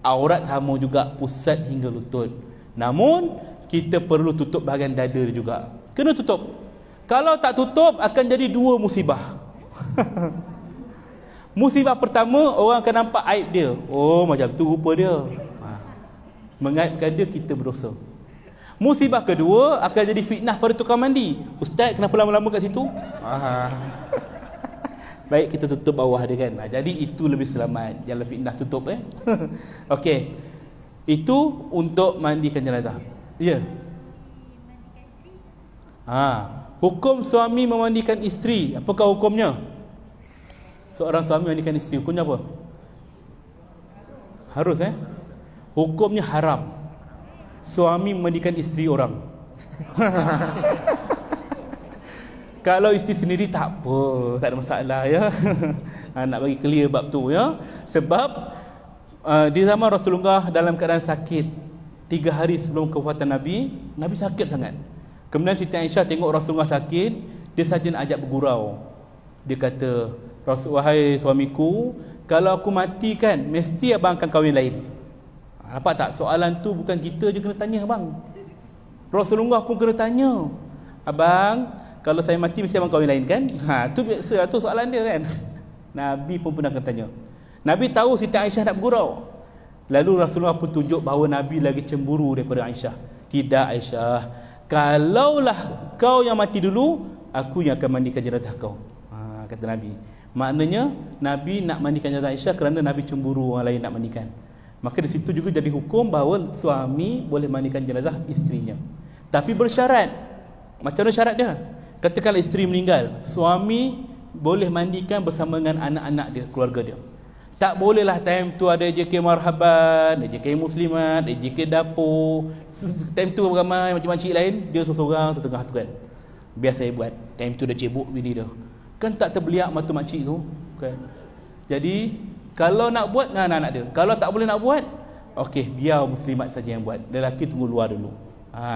Aurat sama juga, pusat hingga lutut. Namun kita perlu tutup bahagian dada dia juga. Kena tutup. Kalau tak tutup, akan jadi dua musibah. Musibah pertama, orang akan nampak aib dia. Oh, macam tu rupa dia. Mengaibkan dia, kita berdosa. Musibah kedua, akan jadi fitnah pada tukang mandi. Ustaz, kenapa lama-lama kat situ? Baik, kita tutup bawah dia kan. Jadi itu lebih selamat. Jangan fitnah, tutup. Okey. Itu untuk mandikan jenazah. Ya. Hukum suami memandikan isteri, apakah hukumnya? Seorang suami memandikan isteri, hukumnya apa? Harus, hukumnya haram. Suami memandikan isteri orang. Kalau isteri sendiri tak apa, tak ada masalah, ya. Nak bagi clear bab tu, ya. Sebab di zaman Rasulullah dalam keadaan sakit 3 hari sebelum kewafatan Nabi, Nabi sakit sangat. Kemudian Siti Aisyah tengok Rasulullah sakit, dia saja nak ajak bergurau. Dia kata, wahai suamiku, kalau aku mati kan, mesti abang akan kahwin lain. Nampak tak? Soalan tu bukan kita je kena tanya, abang. Rasulullah pun kena tanya. Abang, kalau saya mati mesti abang kahwin lain kan? Tu biasa, tu soalan dia kan. Nabi pun pernah kena tanya. Nabi tahu Siti Aisyah nak bergurau. Lalu Rasulullah pun tunjuk bahawa Nabi lagi cemburu daripada Aisyah. Tidak, Aisyah, kalaulah kau yang mati dulu, aku yang akan mandikan jenazah kau. Kata Nabi. Maknanya Nabi nak mandikan jenazah Aisyah kerana Nabi cemburu orang lain nak mandikan. Maka di situ juga jadi hukum bahawa suami boleh mandikan jenazah isterinya. Tapi bersyarat. Macam mana syarat dia? Katakanlah isteri meninggal, suami boleh mandikan bersama dengan anak-anak dia, keluarga dia. Tak bolehlah time tu ada JK Marhaban, JK Muslimat, JK Dapur. Time tu ramai macam makcik lain, dia seorang tengah tu kan. Biar saya buat. Time tu dah cebok bini dia. Kan tak terbeliak mata makcik tu kan. Jadi kalau nak buat dengan anak-anak dia, kalau tak boleh nak buat, okey, biar muslimat saja yang buat. Lelaki tunggu luar dulu.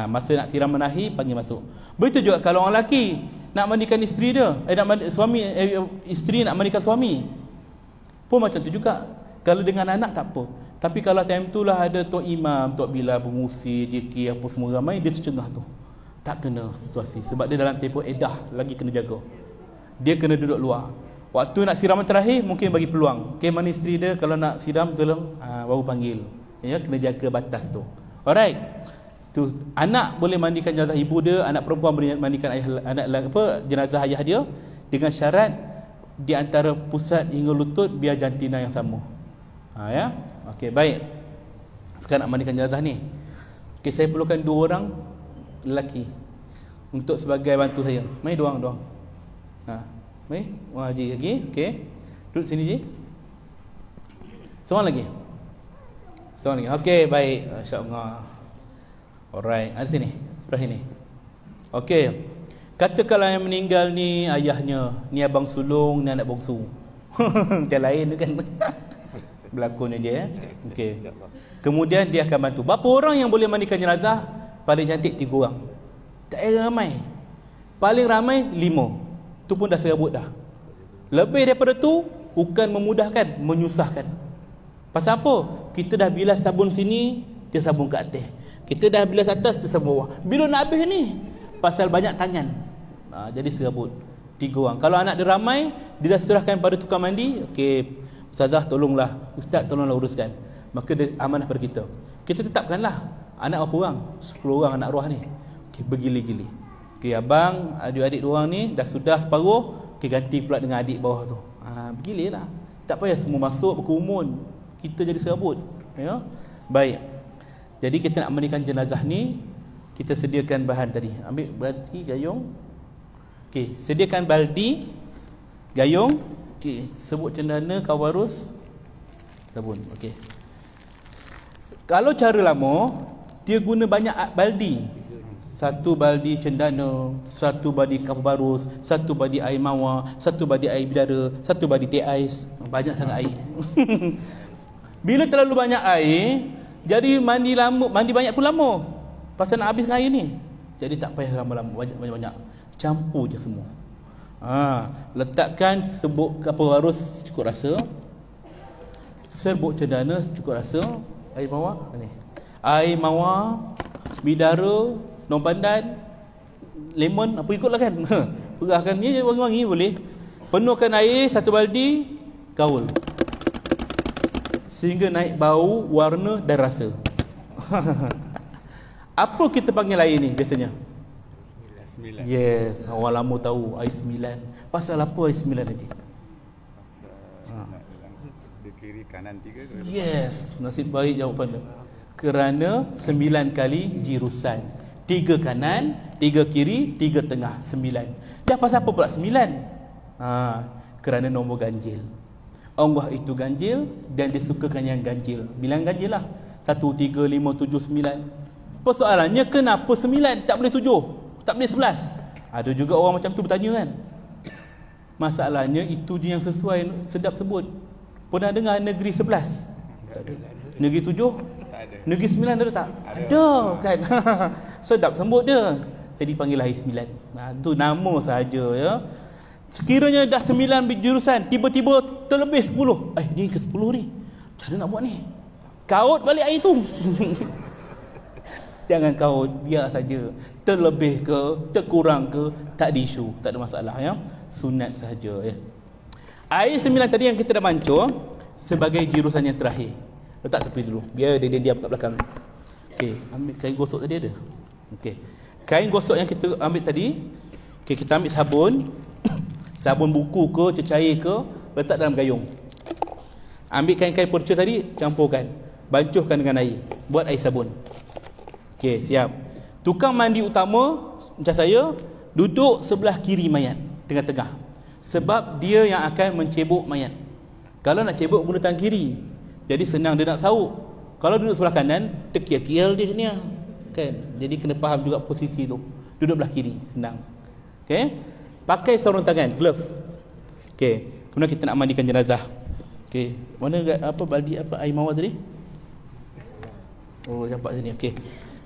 Masa nak siram menahi, panggil masuk. Begitu juga kalau orang lelaki nak mandikan isteri dia, isteri nak mandikan suami, pun macam tu juga. Kalau dengan anak tak apa. Tapi kalau time tu lah ada Tok Imam, Tok Bilal, pengusir, JK, apa semua ramai, dia tercengah tu. Tak kena situasi. Sebab dia dalam tempoh edah, lagi kena jaga. Dia kena duduk luar. Waktu nak siraman terakhir, mungkin bagi peluang. Okay, mana isteri dia, kalau nak siram, tolong, baru panggil. Ya, kena jaga batas tu. Alright. Tu, anak boleh mandikan jenazah ibu dia, anak perempuan boleh mandikan jenazah ayah dia, dengan syarat di antara pusat hingga lutut biar jantina yang sama. Ya. Okey, baik. Sekarang nak mandikan jenazah ni. Okey, saya perlukan 2 orang lelaki untuk sebagai bantu saya. Mai 2 orang. Mai, wah Haji lagi. Okey. Duduk sini je. Seorang lagi. Okey, baik. Masya-Allah. Alright, ada sini. Sebelah sini. Okey. Katakanlah yang meninggal ni ayahnya, ni abang sulung, ni anak bongsu. Macam lain tu kan. Berlakonnya dia. Okey. Kemudian dia akan bantu. Berapa orang yang boleh mandikan jenazah? Paling cantik 3 orang. Tak ada ramai. Paling ramai 5. Tu pun dah serabut dah. Lebih daripada tu bukan memudahkan, menyusahkan. Pasal apa? Kita dah bilas sabun sini, dia sabun kat atas. Kita dah bilas atas, dia sabun bawah. Bila nak habis ni? Pasal banyak tangan. Jadi serabut. 3 orang. Kalau anak dia ramai, dia dah serahkan pada tukang mandi. Okey, Ustazah tolonglah, Ustaz tolonglah uruskan. Maka dia amanah pada kita. Kita tetapkanlah anak berapa orang? 10 orang anak arwah ni. Okey, bergili-gili. Okey, abang, adik-adik 2 orang ni dah sudah separuh. Okey, ganti pula dengan adik bawah tu. Bergililah. Tak payah semua masuk berkerumun. Kita jadi serabut. Ya. Baik. Jadi kita nak mandikan jenazah ni, kita sediakan bahan tadi. Ambil baldi, gayung. Okey, sediakan baldi, gayung. Okey, sebut cendana, kawarus, sabun. Okey. Kalau cara lama, dia guna banyak baldi. 1 baldi cendana, 1 baldi kawarus, 1 baldi air mawar, 1 baldi air bidara, 1 baldi teh ais. Banyak sangat air. Bila terlalu banyak air, jadi mandi banyak pun lama. Pasal nak habis air ni. Jadi tak payah lama-lama, banyak-banyak. Campur je semua. Letakkan serbuk kawarus cukup rasa. Serbuk cendana cukup rasa. Air mawar ni. Air mawar, bidara, daun pandan, lemon, apa ikutlah kan. Perahkan ni wangi-wangi boleh. Penuhkan air 1 baldi, gaul. Sehingga naik bau, warna dan rasa. Apa kita panggil air ni biasanya? 9. Yes, orang lama tahu air 9. Pasal apa air 9 tadi? Di kiri kanan 3 ke? Yes, nasib baik jawapan dia. Kerana 9 kali jirusan. 3 kanan, 3 kiri, 3 tengah, 9. Dah pasal apa pula 9? Kerana nombor ganjil. Allah itu ganjil dan disukakan yang ganjil. Bilang ganjil lah. 1, 3, 5, 7, 9. Persoalannya kenapa 9? Tak boleh 7? Tak boleh 11? Ada juga orang macam tu bertanya kan. Masalahnya itu je yang sesuai, sedap sebut. Pernah dengar negeri 11? Tak ada. Negeri 7? Tak ada. Negeri 9 ada tak? Ada kan. Sedap sebut dia. Jadi panggil air 9. Itu nama sahaja ya. Sekiranya dah 9 jurusan, tiba-tiba terlebih 10. Ni ke 10 ni. Macam mana nak buat ni? Kaut balik air tu. Jangan kaut, biar saja. Terlebih ke, terkurang ke, tak ada isu, tak ada masalah ya. Sunat sahaja ya. Air 9 tadi yang kita dah mancur sebagai jurusan yang terakhir. Letak tepi dulu. Biar dia diam kat belakang. Okey, ambil kain gosok tadi ada. Okey. Kain gosok yang kita ambil tadi, okey, kita ambil sabun. Sabun buku ke, cecair ke, letak dalam gayung. Ambil kain-kain perca tadi, campurkan. Bancuhkan dengan air. Buat air sabun. Okey, siap. Tukang mandi utama macam saya duduk sebelah kiri mayat, tengah-tengah. Sebab dia yang akan mencebok mayat. Kalau nak cebok guna tangan kiri, jadi senang dia nak sauk. Kalau duduk sebelah kanan, terkial-kial dia sini kan. Jadi kena faham juga posisi tu. Duduk belah kiri, senang. Okey. Pakai sarung tangan, glove. Okey. Kemudian kita nak mandikan jenazah. Okey. Mana baldi air mawar tadi? Oh, nampak sini. Okey.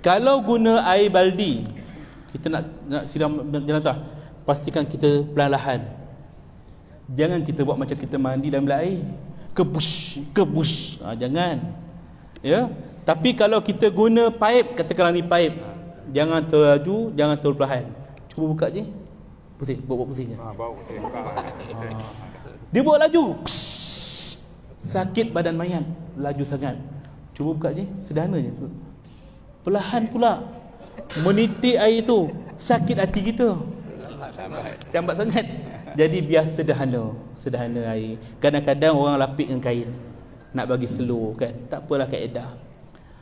Kalau guna air baldi, kita nak siram jenazah, pastikan kita perlahan. Jangan kita buat macam kita mandi dalam bilik air. Kebush. Jangan. Ya. Tapi kalau kita guna pipe, katakanlah ni pipe, jangan terlaju, jangan terlalu perlahan. Cuba buka je. Pusing, buat pusing je. Bau buka. Dia buat laju. Sakit badan mayat, laju sangat. Cuba buka je, sederhana je. Perlahan pula menitik air tu, sakit hati kita. Lambat sangat. Jadi biar sederhana air. Kadang-kadang orang lapik dengan kain, nak bagi slow kan. Tak apalah kaedah.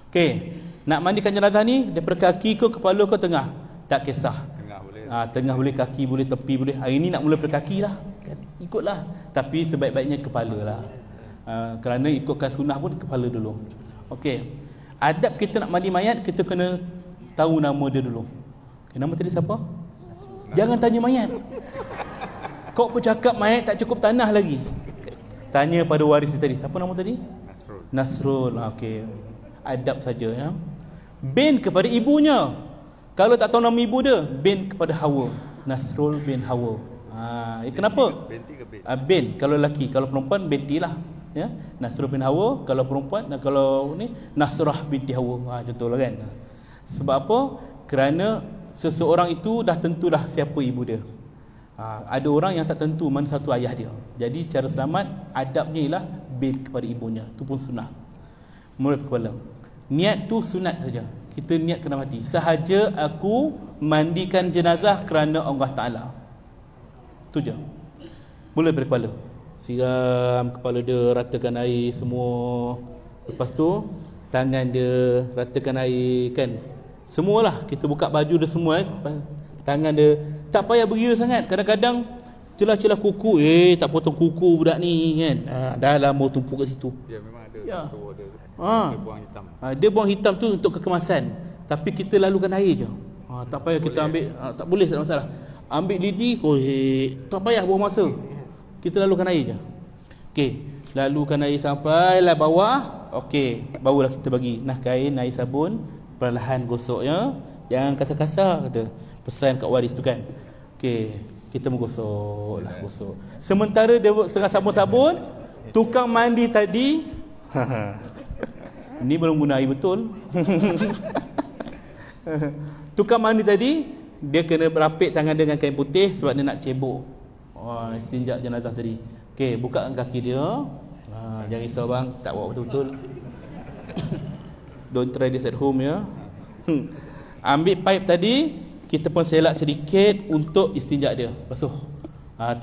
Okey, nak mandikan jenazah ni daripada kaki ke kepala ke tengah, tak kisah. Tengah boleh. Tengah boleh, kaki boleh, tepi boleh. Hari ni nak mula daripada kaki lah kan? Ikutlah. Tapi sebaik-baiknya kepala lah. Kerana ikutkan sunnah pun kepala dulu. Okey. Adab kita nak mandi mayat, kita kena tahu nama dia dulu. Okay, nama tadi siapa? Jangan tanya mayat. Kau bercakap mayat tak cukup tanah lagi. Tanya pada waris dia tadi. Siapa nama tadi? Nasrul. Okey. Adab saja ya. Bin kepada ibunya. Kalau tak tahu nama ibu dia, bin kepada Hawa. Nasrul bin Hawa. Kenapa? Binti ke bin? Bin kalau lelaki, kalau perempuan binti lah. Ya, Nasrul bin Hawa kalau perempuan, kalau ni Nasrah binti Hawa. Contohlah kan. Sebab apa? Kerana seseorang itu dah tentulah siapa ibu dia. Ada orang yang tak tentu mana satu ayah dia. Jadi cara selamat adabnya ialah bin kepada ibunya. Itu pun sunnah. Mulut kepala. Niat tu sunat saja. Kita niat kena mati. Sahaja aku mandikan jenazah kerana Allah Ta'ala. Itu je. Mula dari kepala. Siram kepala dia, ratakan air semua. Lepas tu tangan dia, ratakan air kan. Semualah. Kita buka baju dia semua tangan dia. Tak payah beria sangat. Kadang-kadang celah-celah kuku. Tak potong kuku budak ni kan. Dah lama tumpuk kat situ. Ya, memang ada. Ya. So, ada. Dia buang hitam. Dia buang hitam tu untuk kekemasan. Tapi kita lalukan air je. Tak payah kita ambil. Tak boleh, tak ada masalah. Ambil lidi, tak payah buang masa. Kita lalukan air je. Okey, lalukan air sampailah bawah. Okey, barulah kita bagi kain, air sabun, perlahan gosoknya. Jangan kasar-kasar kata. Pesan kat waris tu kan. Okey, kita menggosok lah, gosok. Sementara dia tengah sabun-sabun, tukang mandi tadi ni belum guna air betul. Tukang mandi tadi dia kena berapit tangan dengan kain putih sebab dia nak cebok istinja jenazah tadi. Okey, bukakan kaki dia. Jangan risau bang, tak buat betul-betul. Don't try this at home ya. Ambil pipe tadi, kita pun selak sedikit untuk istinja dia. Basuh.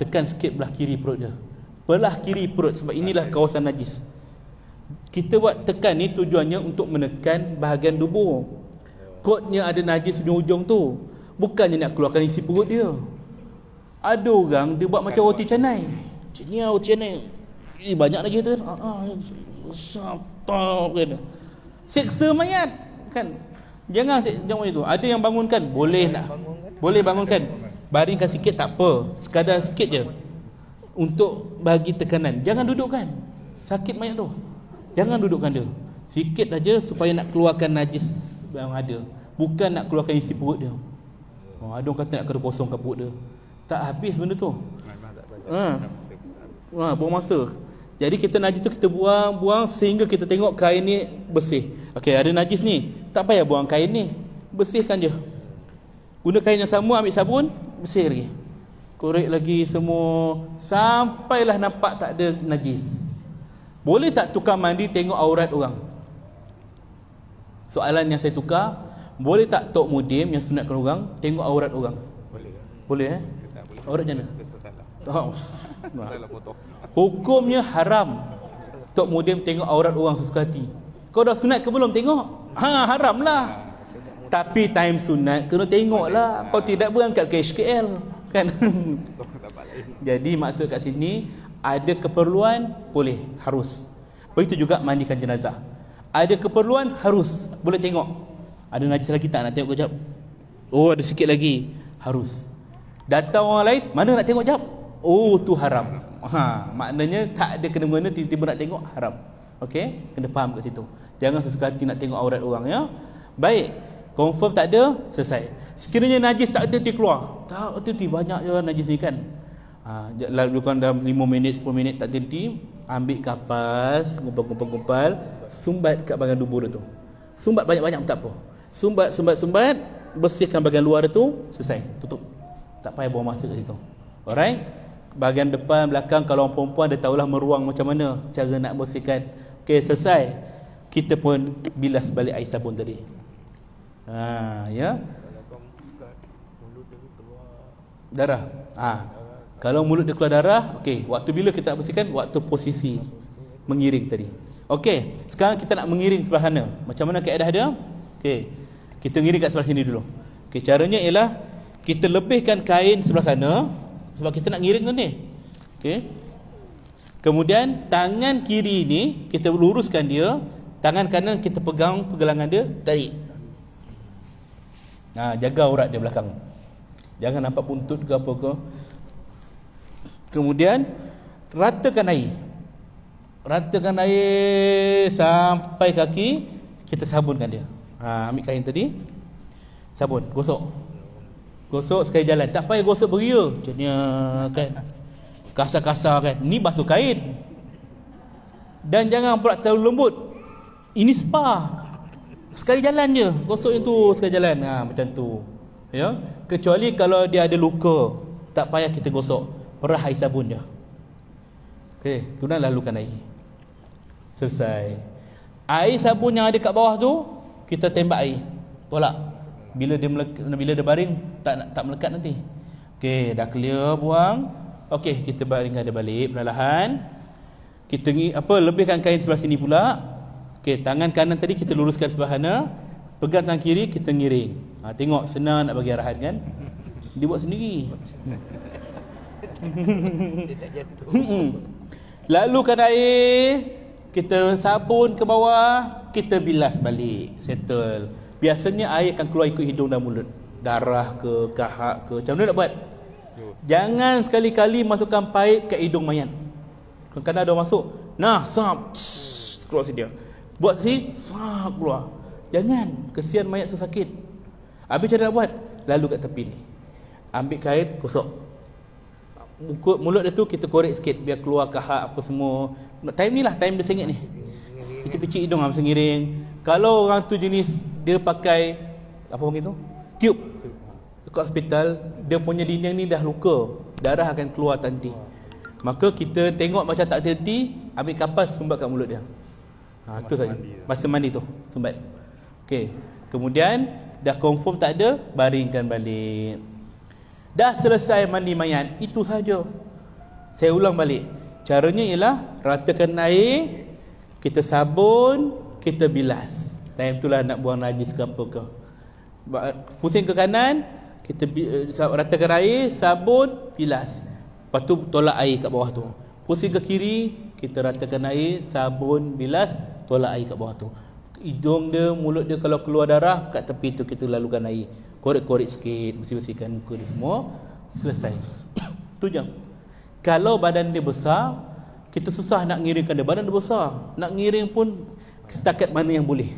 Tekan sikit belah kiri perut dia. Belah kiri perut sebab inilah kawasan najis. Kita buat tekan ni tujuannya untuk menekan bahagian tubuh. Kotnya ada najis ujung-ujung tu. Bukannya nak keluarkan isi perut dia. Ada orang dia buat macam roti canai. Ciknya roti canai. Banyak lagi tu. Siapa kan. Seksa mayat kan. Jangan itu. Ada yang bangunkan, boleh nak. Boleh bangunkan. Baringkan sikit tak apa. Sekadar sikit je. Untuk bagi tekanan. Jangan dudukkan. Sakit mayat tu. Jangan dudukkan dia. Sikit saja supaya nak keluarkan najis yang ada. Bukan nak keluarkan isi perut dia. Ada orang kata nak kena kosongkan perut dia. Tak habis benda tu. Buang masa. Jadi kita najis tu kita buang sehingga kita tengok kain ni bersih. Okey, ada najis ni. Tak payah buang kain ni. Bersihkan je. Guna kain yang sama, ambil sabun, bersih lagi. Korek lagi semua sampailah nampak tak ada najis. Boleh tak tukang mandi tengok aurat orang? Soalan yang saya tukar, boleh tak Tok Mudim yang sunatkan orang tengok aurat orang? Boleh. Boleh Boleh. Aurat macam mana? Salah. Salah potong. Hukumnya haram Tok Mudim tengok aurat orang sesuka hati. Kau dah sunat ke belum tengok? Haram lah. Tapi time sunat kena tengok lah. Kau tidak berangkat ke HKL kan? Jadi maksud kat sini, ada keperluan boleh, harus. Begitu juga mandikan jenazah. Ada keperluan harus, boleh tengok. Ada najis lagi tak nak tengok kejap? Oh, ada sikit lagi, harus. Datang orang lain, mana nak tengok jap? Oh, tu haram. Maknanya tak ada kena-mengena tiba-tiba nak tengok, haram. Okey, kena faham kat situ. Jangan sesuka hati nak tengok aurat orang ya. Baik, confirm tak ada, selesai. Sekiranya najis tak ada, dia keluar. Tak hati banyak je najis ni kan. Lakukan dalam 5 minit, 10 minit tak henti, ambil kapas, gumpal, sumbat kat bahagian tubuh dia tu. Sumbat banyak-banyak pun tak apa. Sumbat, bersihkan bahagian luar dia tu, selesai, tutup. Tak payah buang masa kat situ. Alright? Bahagian depan, belakang, kalau orang perempuan dia tahulah meruang macam mana cara nak bersihkan. Okey, selesai. Kita pun bilas balik air sabun tadi. Ya. Darah. Kalau mulut dia keluar darah, okey, waktu bila kita nak bersihkan? Waktu posisi mengiring tadi. Okey, sekarang kita nak mengiring sebelah sana. Macam mana kaedah dia? Okey, kita ngiring kat sebelah sini dulu. Okey, caranya ialah kita lebihkan kain sebelah sana sebab kita nak ngiring tu ni. Okey. Kemudian tangan kiri ni kita luruskan dia, tangan kanan kita pegang pergelangan dia, tarik. Jaga aurat dia belakang. Jangan nampak buntut ke apa ke. Kemudian ratakan air. Ratakan air sampai kaki, kita sabunkan dia. Ambil kain tadi, sabun, gosok. Gosok sekali jalan. Tak payah gosok beria. Macamnya kan. Kasar-kasar kan. Ni basuh kain. Dan jangan pula terlalu lembut. Ini spa. Sekali jalan je. Gosok yang tu sekali jalan. Macam tu. Ya. Kecuali kalau dia ada luka, tak payah kita gosok. Perah air sabun je. Okey, kemudian lalukan air. Selesai. Air sabun yang ada kat bawah tu, kita tembak air. Tolak. Bila dia baring, tak melekat nanti. Okey, dah clear, buang. Okey, kita baringkan dia balik perlahan. Kita lebihkan kain sebelah sini pula. Okey, tangan kanan tadi kita luruskan sebelah sana. Pegang tangan kiri, kita ngiring. Tengok senang nak bagi arahan kan. Dia buat sendiri. Dia tak jatuh. Lalukan air, kita sabun ke bawah, kita bilas balik. Settle. Biasanya air akan keluar ikut hidung dan mulut. Darah ke, kahak ke. Macam mana nak buat? Jangan sekali-kali masukkan paip ke hidung mayat. Kadang-kadang ada orang masuk. Nah, sap. Keluar sini dia. Buat sini, sap keluar. Jangan. Kesian mayat tu sakit. Habis cara nak buat? Lalu kat tepi ni. Ambil kain, gosok. Mulut dia tu kita korek sikit biar keluar kahak apa semua. Time ni lah, time dia sengit ni. Picit-picit hidung masa ngiring. Kalau orang tu jenis dia pakai apa panggil tu? Tube. Dekat hospital, dia punya dinding ni dah luka. Darah akan keluar nanti. Maka kita tengok macam tak hati, ambil kapas sumbat kat mulut dia. Tu saja. Masa mandi tu, sumbat. Okey. Kemudian dah confirm tak ada, baringkan balik. Dah selesai mandi mayat, itu saja. Saya ulang balik. Caranya ialah ratakan air, kita sabun, kita bilas. Time itulah nak buang najis ke apa ke. Pusing ke kanan, kita ratakan air, sabun, bilas. Lepas tu tolak air kat bawah tu. Pusing ke kiri, kita ratakan air, sabun, bilas, tolak air kat bawah tu. Hidung dia, mulut dia kalau keluar darah, kat tepi tu kita lalukan air. Korek-korek sikit, bersih-bersihkan muka dia semua. Selesai. Tu je. Kalau badan dia besar, kita susah nak ngiringkan dia. Badan dia besar, nak ngiring pun setakat mana yang boleh.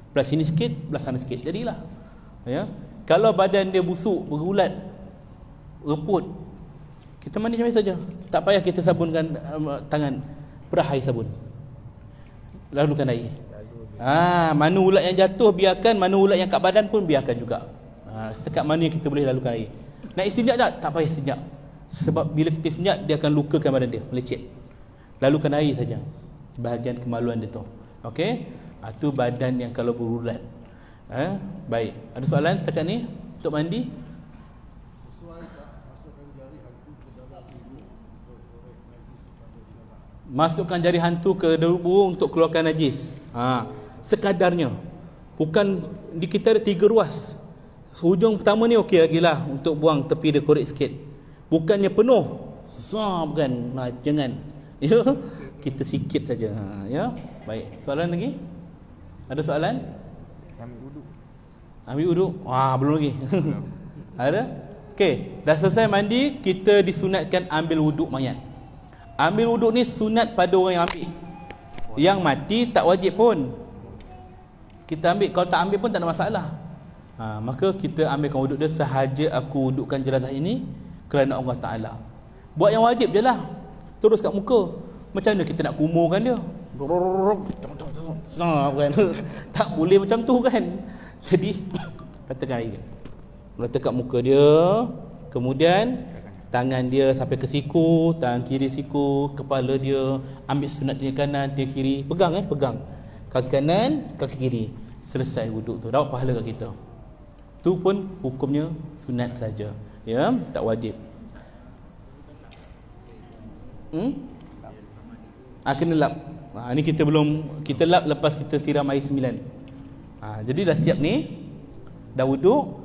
Belah sini sikit, belah sana sikit. Jadilah. Ya. Kalau badan dia busuk, berulat, reput, kita mandi macam biasa saja. Tak payah kita sabunkan tangan. Perah air sabun. Lalukan air. Mana ulat yang jatuh biarkan, mana ulat yang kat badan pun biarkan juga. Sekat mana yang kita boleh lalukan air. Nak istinjak tak? Tak payah istinjak. Sebab bila kita istinjak, dia akan lukakan badan dia, melecet. Lalukan air saja. Bahagian kemaluan dia tu. Okey? Itu badan yang kalau berulat. Baik. Ada soalan setakat ni untuk mandi? Masukkan jari hantu ke tubuh untuk keluarkan najis. Sekadarnya. Bukan di kita ada 3 ruas. Hujung pertama ni okey lagi lah untuk buang tepi dia, korek sikit. Bukannya penuh. Bukan. Jangan. Ya. Kita sikit saja. Ya. Baik. Soalan lagi? Ada soalan? Ambil wuduk. Belum lagi. Ada? Okey, dah selesai mandi, kita disunatkan ambil wuduk mayat. Ambil wuduk ni sunat pada orang yang ambil. Yang mati tak wajib pun. Kita ambil, kalau tak ambil pun tak ada masalah. Maka kita ambilkan wuduk dia. Sahaja aku wudukkan jenazah ini kerana Allah Ta'ala. Buat yang wajib je lah. Terus kat muka. Macam mana kita nak kumurkan dia? Tak boleh macam tu kan. Jadi ratakan air, rata kat muka dia. Kemudian tangan dia sampai ke siku, tangan kiri siku, kepala dia. Ambil sunat telinga kanan, telinga kiri. Pegang pegang. Kaki kanan, kaki kiri. Selesai wuduk tu, dapat pahala kat kita. Tu pun hukumnya sunat saja. Ya, tak wajib. Kena lap. Ni kita belum, kita lap lepas kita siram air 9. Jadi dah siap ni, dah wuduk,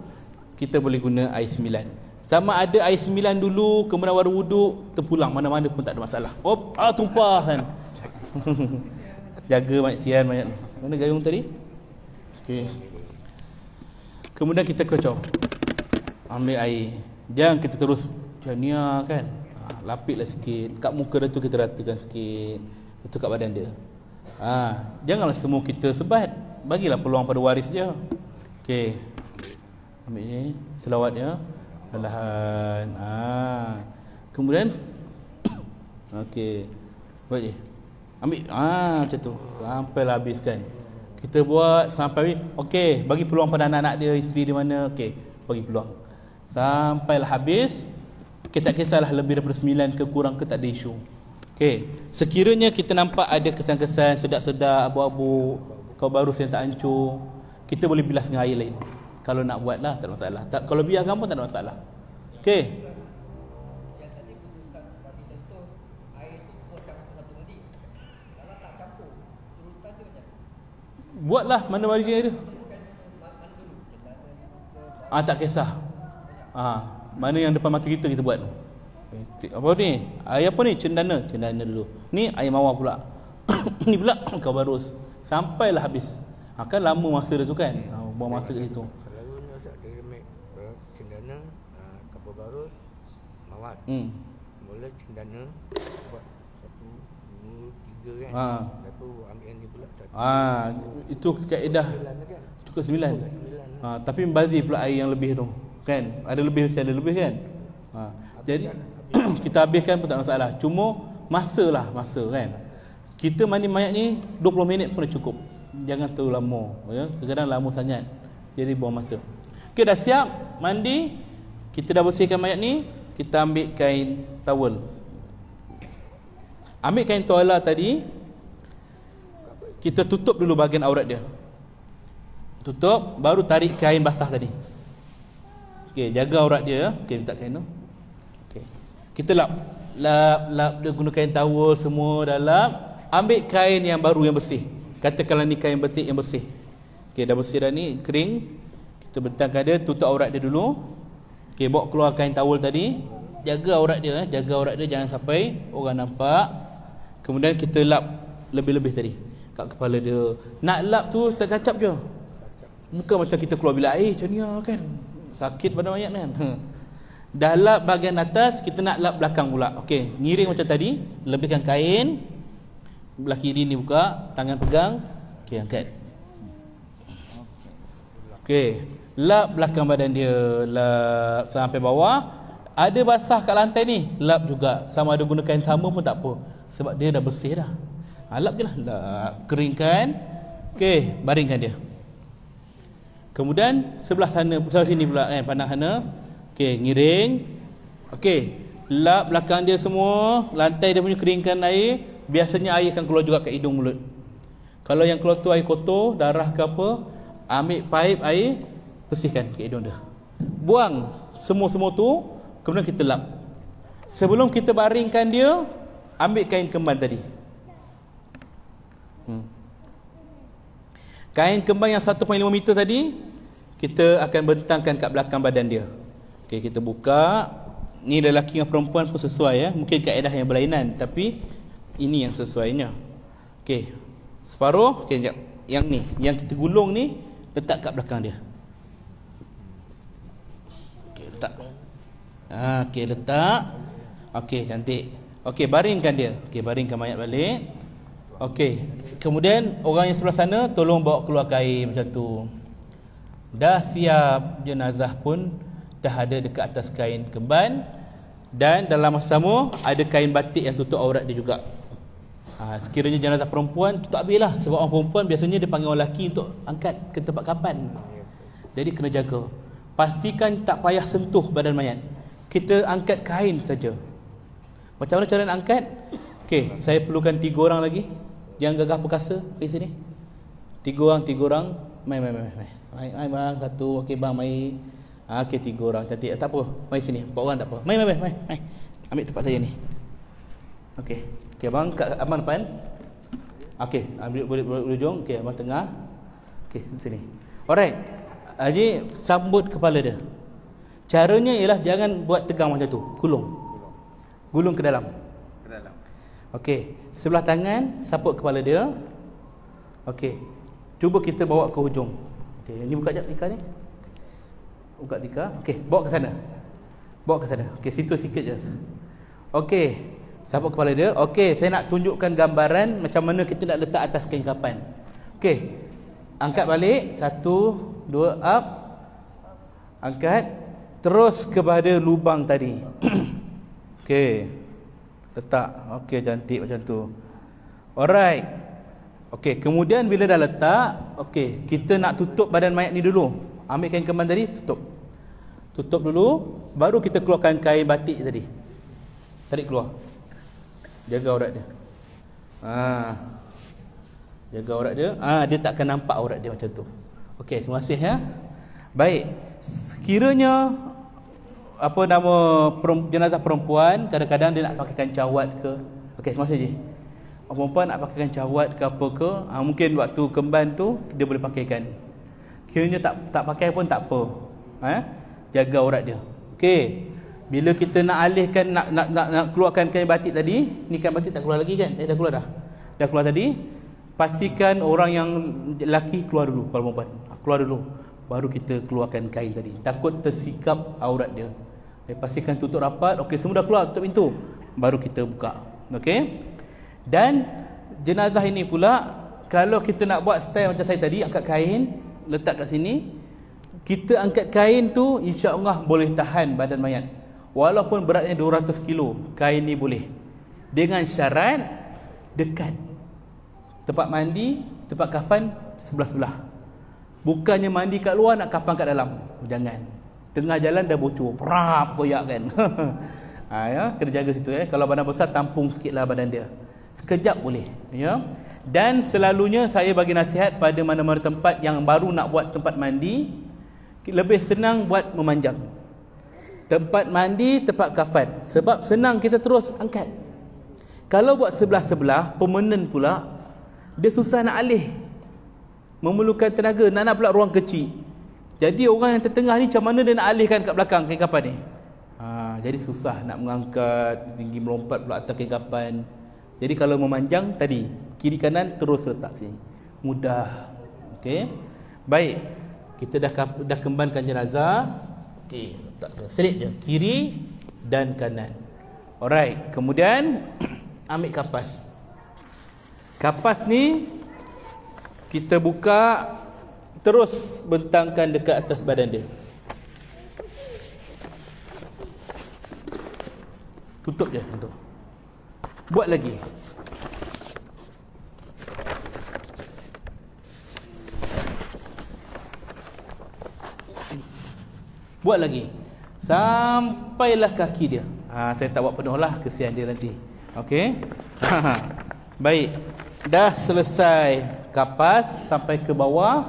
kita boleh guna air 9. Sama ada air 9 dulu, kemudian baru wuduk, terpulang mana-mana pun tak ada masalah. Tumpah kan. Jaga maksiat banyak. Mana gayung tadi? Okey. Kemudian kita kocok. Ambil air. Jangan kita terus macam ni kan. Lapiklah sikit. Kat muka dia tu kita ratakan sikit. Lepas tu kat badan dia. Janganlah semua kita sebat. Bagilah peluang pada waris je. Okey. Ambil ni selawatnya perlahan. Kemudian okey. Buat je. Ambil macam tu sampailah habis kan. Kita buat sampai okey, bagi peluang pada anak-anak dia, isteri dia mana, okey, bagi peluang. Sampailah habis. Kita tak kisahlah lebih daripada 9 ke kurang ke, tak ada isu. Okey, sekiranya kita nampak ada kesan-kesan sedap-sedap, abu-abu, kau barus yang tak hancur, kita boleh bilas dengan air lain. Kalau nak buat lah, tak ada masalah. Kalau biarkan pun tak ada masalah. Okey. Buatlah mana bagi dia. Tak kisah. Mana yang depan mata kita buat. Apa ni? Air apa ni? Cendana. Cendana dulu. Ni air mawar pula. Ni pula kau barus. Sampailah habis. Kan lama masa dia tu kan. Buang masa kat situ. Selalunya Ustaz dia make cendana, kapur barus, mawar. Mula cendana buat 1, 2, 3 kan. Lepas tu ambil yang ni pula. Itu kaedah cukup 9. Tapi membazir pula air yang lebih tu kan. Ada lebih, mesti ada lebih kan. Jadi kita habiskan pun tak masalah. Cuma masa kan. Kita mandi mayat ni 20 minit pun dah cukup. Jangan terlalu lama ya. Kadang-kadang lama sangat, jadi buang masa. Okey, dah siap mandi. Kita dah bersihkan mayat ni. Kita ambil kain towel. Ambil kain towel tadi, kita tutup dulu bahagian aurat dia. Tutup, baru tarik kain basah tadi. Okey, jaga aurat dia. Okey, letak kain tu. Okey. Kita lap dia guna kain towel semua dah lap. Ambil kain yang baru yang bersih. Katakanlah ni kain batik yang bersih. Okey, dah bersih dah ni, kering. Kita bentangkan dia, tutup aurat dia dulu. Okey, bawa keluar kain towel tadi. Jaga aurat dia, jangan sampai orang nampak. Kemudian kita lap lebih-lebih tadi kat kepala dia. Nak lap tu terkacap je. Bukan macam kita keluar bilik air macam ni kan. Sakit pada mayat kan. Dah lap bahagian atas, kita nak lap belakang pula. Okey, ngiring macam tadi, lebihkan kain. Belah kiri ni buka, tangan pegang. Okey, angkat. Okey, lap belakang badan dia, lap sampai bawah. Ada basah kat lantai ni, lap juga. Sama ada guna kain sama pun tak apa, sebab dia dah bersih dah. Lap je lah, lap, keringkan. Okey, baringkan dia. Kemudian sebelah sini pula kan, pandang sana. Okey, ngiring. Okey, lap belakang dia semua, lantai dia punya keringkan air. Biasanya air akan keluar juga kat hidung mulut. Kalau yang keluar tu air kotor, darah ke apa, ambil paip air, bersihkan kat hidung dia. Buang semua-semua tu, kemudian kita lap. Sebelum kita baringkan dia, ambil kain kemban tadi. Kain kemban yang 1.5 meter tadi, kita akan bentangkan kat belakang badan dia. Okey, kita buka. Ni lelaki dengan perempuan pun sesuai ya. Mungkin kaedah yang berlainan, tapi ini yang sesuainya. Okey, separuh. Okey, sekejap. Yang ni, yang kita gulung ni, letak kat belakang dia. Okey, letak. Okey, letak. Okey, cantik. Okey, baringkan dia. Okey, baringkan mayat balik. Okey, kemudian orang yang sebelah sana tolong bawa keluar kain macam tu. Dah siap, jenazah pun dah ada dekat atas kain kemban. Dan dalam masa sama ada kain batik yang tutup aurat dia juga. Sekiranya jenazah perempuan, tu tak habis lah. Sebab orang perempuan biasanya dia panggil orang lelaki untuk angkat ke tempat kapan. Jadi kena jaga. Pastikan tak payah sentuh badan mayat. Kita angkat kain saja. Macam mana cara nak angkat? Okey, saya perlukan 3 orang lagi. Jangan gagah perkasa di sini. 3 orang. Mai bang, satu. Okey bang, mai. Okey, 3 orang. Cantik. Tak apa. Mai sini. 4 orang tak apa. Mai. Ambil tempat saya ni. Okey. Okey bang, kat abang depan. Okey, ambil boleh ujung. Okey, abang tengah. Okey, sini. Alright. Jadi sambut kepala dia. Caranya ialah jangan buat tegang macam tu. Gulung ke dalam. Okey, sebelah tangan saput kepala dia. Okey. Cuba kita bawa ke hujung. Okey, ni buka jap tika ni. Buka tika. Okey, bawa ke sana. Okey, situ sikit je. Okey, saput kepala dia. Okey, saya nak tunjukkan gambaran macam mana kita nak letak atas kain kapan. Okey. Angkat balik, 1, 2, up. Angkat terus kepada lubang tadi. Okey. Letak. Okey, cantik macam tu. Alright. Okey, kemudian bila dah letak, okey, kita nak tutup badan mayat ni dulu. Ambil kain kemban tadi, tutup. Tutup dulu, baru kita keluarkan kain batik tadi. Tarik keluar. Jaga aurat dia. Jaga aurat dia. Dia tak akan nampak aurat dia macam tu. Okey, terima kasih ya. Baik. Sekiranya apa nama jenazah perempuan, kadang-kadang dia nak pakaikan cawat ke. Okey, terima kasih je. Perempuan nak pakaikan cawat ke apa ke, mungkin waktu kemban tu dia boleh pakaikan. Kiranya tak pakai pun tak apa. Jaga aurat dia. Okey. Bila kita nak alihkan nak keluarkan kain batik tadi, ni kain batik tak keluar lagi kan? Dah keluar dah. Dah keluar tadi. Pastikan orang yang lelaki keluar dulu, kalau perempuan. Keluar dulu. Baru kita keluarkan kain tadi. Takut tersikap aurat dia. Pastikan tutup rapat. Okey, semua dah keluar, tutup pintu. Baru kita buka. Okey. Dan jenazah ini pula, kalau kita nak buat style macam saya tadi, angkat kain, letak kat sini. Kita angkat kain tu, insya-Allah boleh tahan badan mayat. Walaupun beratnya 200 kilo, kain ni boleh. Dengan syarat dekat. Tempat mandi, tempat kafan sebelah-sebelah. Bukannya mandi kat luar nak kafan kat dalam. Jangan. Tengah jalan dah bocor, prap koyak kan. Ya, kena jaga situ ya. Kalau badan besar, tampung sikitlah badan dia. Sekejap boleh ya. Dan selalunya saya bagi nasihat pada mana-mana tempat yang baru nak buat tempat mandi, lebih senang buat memanjang. Tempat mandi, tempat kafan. Sebab senang kita terus angkat. Kalau buat sebelah-sebelah, permanent pula, dia susah nak alih. Memerlukan tenaga, nak pula ruang kecil. Jadi orang yang tertengah ni macam mana dia nak alihkan kat belakang kain kapan ni? Jadi susah nak mengangkat, tinggi melompat pula atas kain kapan. Jadi kalau memanjang tadi, kiri kanan terus letak sini. Mudah. Okey. Baik. Kita dah kembankan jenazah. Okey, letak selit je kiri dan kanan. Alright. Kemudian ambil kapas. Kapas ni kita buka, terus bentangkan dekat atas badan dia. Tutup je tu. Buat lagi. Buat lagi sampailah kaki dia. Saya tak buat penuh lah, kesian dia nanti. Okey. Baik. Dah selesai kapas sampai ke bawah.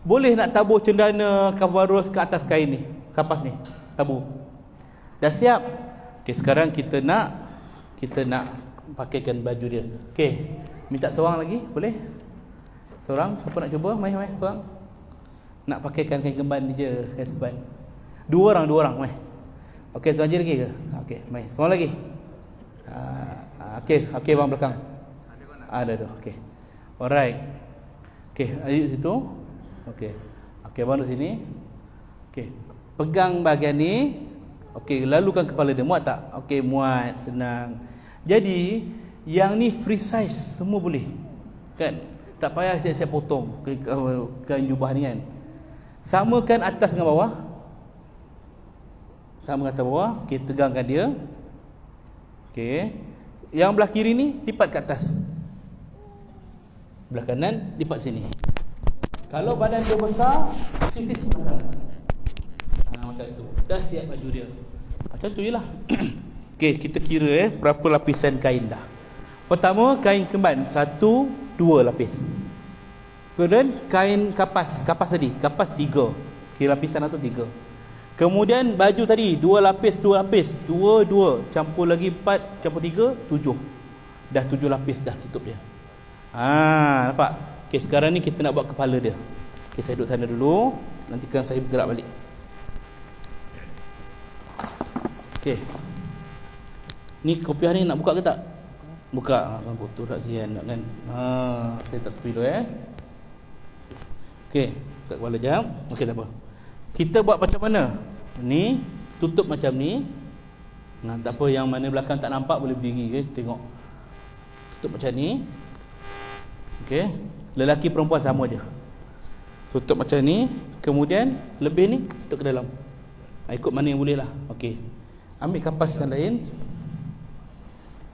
Boleh nak tabur cendana kabarus ke atas kain ni, kapas ni. Tabur. Dah siap. Okey, sekarang kita nak pakaikan baju dia. Okey, minta seorang lagi, boleh? Seorang, siapa nak cuba? Mai seorang. Nak pakaikan kain kemban dia, kain seban. Dua orang, mai. Okey, tuan je lagi ke? Okey, mai. Seorang lagi. Okey, bang belakang. Ada tu. Okey. Alright. Okey, ada situ. Okey. Okey, bang duduk sini. Okey. Pegang bahagian ni. Okey, lalukan kepala dia. Muat tak? Okey, muat, senang. Jadi, yang ni free size, semua boleh. Kan? Tak payah saya potong kain jubah ni kan. Samakan atas dengan bawah. Sama atas bawah. Okey, tegangkan dia. Okey. Yang belah kiri ni lipat ke atas. Belah kanan lipat sini. Kalau badan dia besar, sisi sebelah kanan. Macam tu. Dah siap baju dia. Macam tu je lah. Okey, kita kira berapa lapisan kain dah. Pertama, kain kemban 1, 2 lapis. Kemudian kain kapas tadi, kapas 3. Kira lapisan tu 3. Kemudian baju tadi 2 lapis, 2 lapis, 2, campur lagi 4, campur 3, 7. Dah 7 lapis dah tutup dia. Nampak? Okey, sekarang ni kita nak buat kepala dia. Okey, saya duduk sana dulu. Nanti kan saya bergerak balik. Okey. Ni kopiah ni nak buka ke tak? Buka. Kotor tak sian nak kan. Saya tak tepi dulu Okey, buka kepala jap. Okey, tak apa. Kita buat macam mana? Ni tutup macam ni. Tak apa, yang mana belakang tak nampak boleh berdiri tengok. Tutup macam ni. Okey. Lelaki perempuan sama je. Tutup macam ni, kemudian lebih ni tutup ke dalam. Ikut mana yang boleh lah. Okey. Ambil kapas yang lain.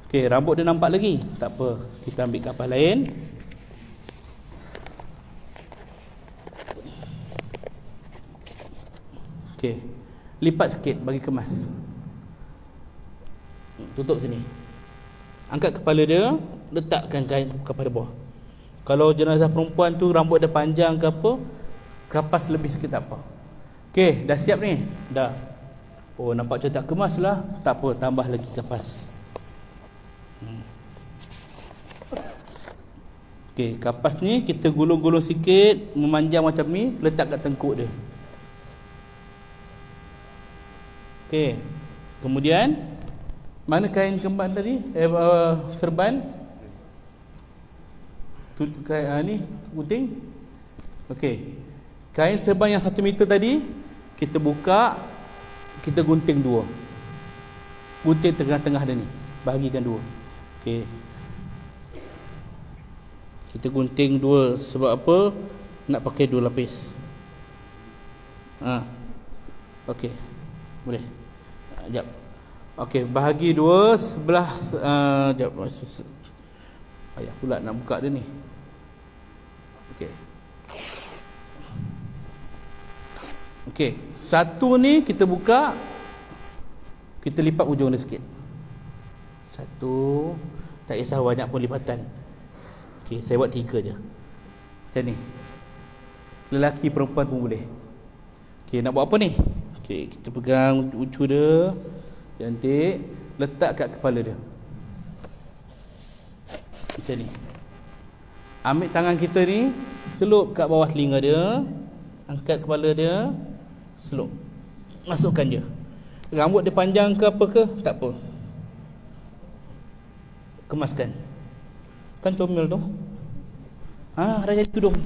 Okey, rambut dia nampak lagi. Tak apa. Kita ambil kapas lain. Okey. Lipat sikit bagi kemas. Tutup sini. Angkat kepala dia, letakkan kain kepada bawah. Kalau jenazah perempuan tu rambut dia panjang ke apa, kapas lebih sikit tak apa. Okey, dah siap ni? Dah. Oh, nampak macam tak kemas lah. Tak apa, tambah lagi kapas. Okey, kapas ni kita gulung-gulung sikit, memanjang macam ni, letak kat tengkuk dia. Okey. Kemudian mana kain kemban tadi? Serban. Ni gunting. Okey. Kain serban yang 1 meter tadi kita buka, kita gunting 2. Gunting tengah-tengah dia ni, bahagikan 2. Okey. Kita gunting 2 sebab apa? Nak pakai 2 lapis. Okey. Boleh. Sekejap. Okey, bahagi 2 sebelah. Sekejap. Ayah pula nak buka dia ni. Okey. Okey, satu ni kita buka, kita lipat ujung dia sikit. Satu, tak kisah banyak pun lipatan. Okey, saya buat 3 je. Macam ni. Lelaki perempuan pun boleh. Okey, nak buat apa ni? Okey, kita pegang ujung dia, cantik, letak kat kepala dia. Macam ni. Ambil tangan kita ni, selup kat bawah telinga dia, angkat kepala dia, selup, masukkan je. Rambut dia panjang ke apa ke, tak apa, kemaskan. Kan comel tu. Dah jadi tudung.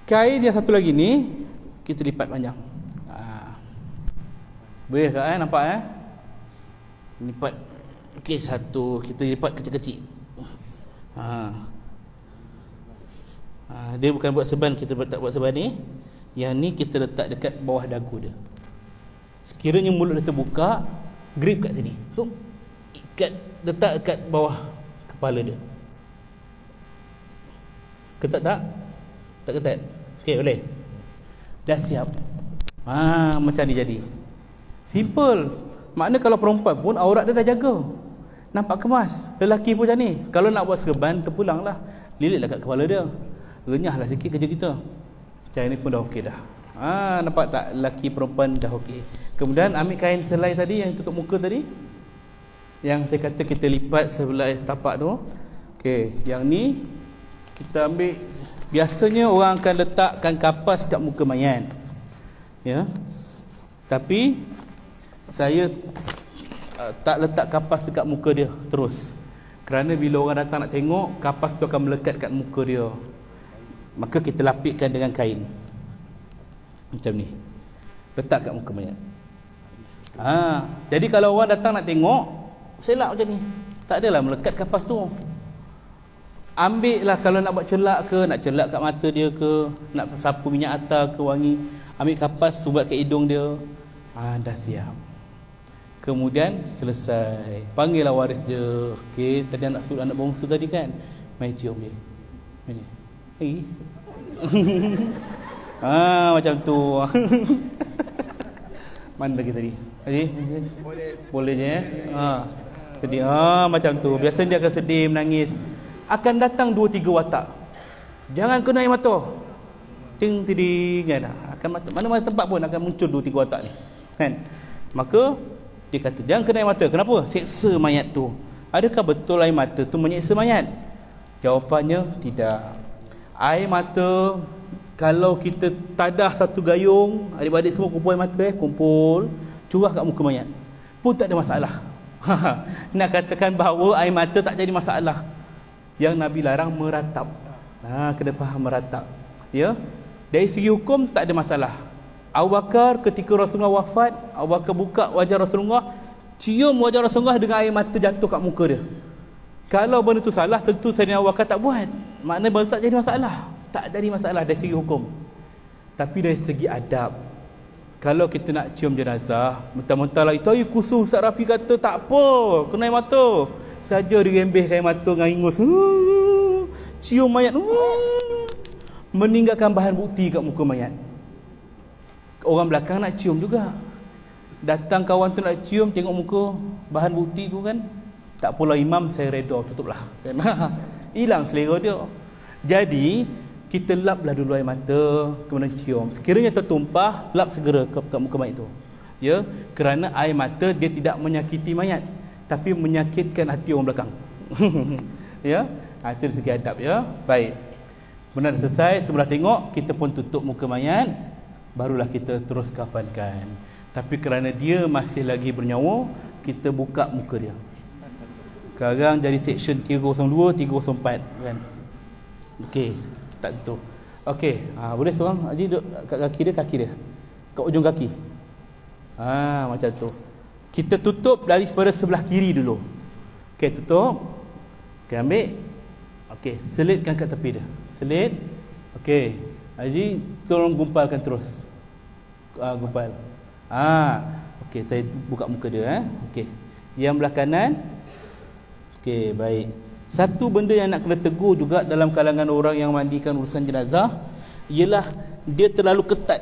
Kain yang satu lagi ni kita lipat panjang. Boleh tak nampak lipat. Okey, satu kita lipat kecil-kecil. Dia bukan buat serban, kita tak buat serban ni. Yang ni kita letak dekat bawah dagu dia. Sekiranya mulut dia terbuka, grip kat sini. So, letak dekat bawah kepala dia. Ketat tak? Tak ketat? Okey, boleh. Dah siap. Macam ni jadi. Simple. Makna kalau perempuan pun aurat dia dah jaga. Nampak kemas. Lelaki pun macam ni. Kalau nak buat serban, terpulanglah. Lilitlah kat kepala dia. Renyahlah sikit kerja kita. Macam ni pun dah okey dah. Nampak tak? Lelaki perempuan dah okey. Kemudian ambil kain selai tadi yang tutup muka tadi, yang saya kata kita lipat sebelah setapak tu. Okey, yang ni kita ambil. Biasanya orang akan letakkan kapas kat muka mayat, ya. Tapi saya tak letak kapas dekat muka dia terus. Kerana bila orang datang nak tengok, kapas tu akan melekat kat muka dia. Maka kita lapikkan dengan kain. Macam ni. Letak kat muka mayat. Jadi kalau orang datang nak tengok, selak macam ni. Tak adalah melekat kapas tu. Ambil lah kalau nak buat celak ke, nak celak kat mata dia ke, nak sapu minyak atar ke wangi, ambil kapas, subat kat hidung dia. Dah siap. Kemudian selesai. Panggillah waris dia. Okey, tadi anak bongsu tadi kan, mai cium dia. Macam tu. Mana lagi tadi? Boleh je. Sedih. Macam tu. Biasanya dia akan sedih, menangis. Akan datang 2-3 watak. Jangan kena air mata. Ting-ting kan. Akan mana-mana tempat pun akan muncul 2-3 watak ni. Kan? Maka dia kata jangan kena air mata. Kenapa? Seksa mayat tu. Adakah betul air mata tu menyeksa mayat? Jawapannya tidak. Air mata, kalau kita tadah satu gayung, adik-adik semua kumpul air mata, kumpul, curah kat muka mayat, pun tak ada masalah. Nak katakan bahawa air mata tak jadi masalah. Yang Nabi larang meratap. Kena faham meratap. Ya. Dari segi hukum tak ada masalah. Abu Bakar ketika Rasulullah wafat, Abu Bakar buka wajah Rasulullah, cium wajah Rasulullah dengan air mata jatuh kat muka dia. Kalau benda tu salah, tentu Sayyidina Abu Bakar tak buat. Maknanya benda tak jadi masalah. tak jadi masalah dari segi hukum. Tapi dari segi adab, kalau kita nak cium jenazah, mentah-mentah lah itu air kusu, Ustaz Rafi kata tak apa, kena air mata saja, dirembeh air mata dengan ingus, cium mayat, meninggalkan bahan bukti kat muka mayat. Orang belakang nak cium juga, datang kawan tu nak cium, tengok muka bahan bukti tu kan, tak apalah imam, saya reda, tutuplah kan. Hilang selera dia. Jadi kita laplah dulu air mata, kemudian cium. Sekiranya tertumpah, lap segera ke muka mayat tu. Ya, kerana air mata dia tidak menyakiti mayat, tapi menyakitkan hati orang belakang. Ya, itu dari segi adab ya. Baik. Benar selesai, sebelah tengok, kita pun tutup muka mayat, barulah kita terus kafankan. Tapi kerana dia masih lagi bernyawa, kita buka muka dia. Sekarang jadi section 302, 304 kan. Okey, tak situ. Okey, boleh seorang Haji duduk kat kaki dia. Kat ujung kaki. Macam tu. Kita tutup dari sebelah kiri dulu. Okey, tutup. Okey, ambil. Okey, selitkan kat tepi dia. Selit. Okey. Haji tolong gumpalkan terus. Gumpal. Okey, saya buka muka dia Okey. Yang belah kanan. Okey, baik. Satu benda yang nak kena tegur juga dalam kalangan orang yang mandikan urusan jenazah ialah dia terlalu ketat.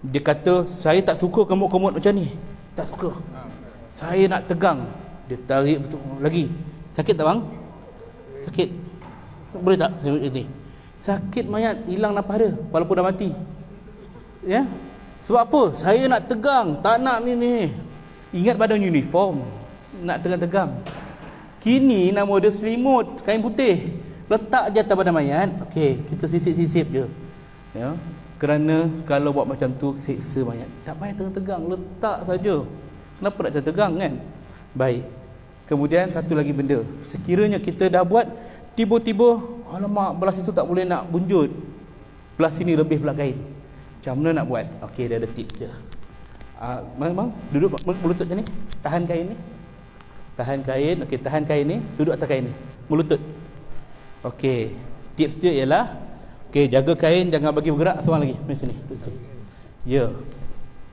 Dia kata, saya tak suka kemut-kemut macam ni. Tak suka. Saya nak tegang. Dia tarik betul lagi. Sakit tak bang? Sakit. Boleh tak? Sakit mayat, hilang nafas dia walaupun dah mati. Ya? Sebab apa? Saya nak tegang, tak nak ni. Ingat badan uniform, nak tegang-tegang. Kini nama dia selimut, kain putih. Letak je atas badan mayat. Okey, kita sisip-sisip je. Ya. Kerana kalau buat macam tu seksa mayat. Tak payah tegang-tegang, letak saja. Kenapa nak tegang kan? Baik. Kemudian satu lagi benda. Sekiranya kita dah buat, tiba-tiba alamak, belah situ tak boleh nak bunjut, belah sini lebih belah kain. Macam mana nak buat? Okey, dia ada tips je. Bang, duduk melutut macam ni. Tahan kain ni. Tahan kain. Okey, tahan kain ni. Duduk atas kain ni. Melutut. Okey. Tips dia ialah, okey, jaga kain, jangan bagi bergerak. Seorang lagi. Mari sini. Ya.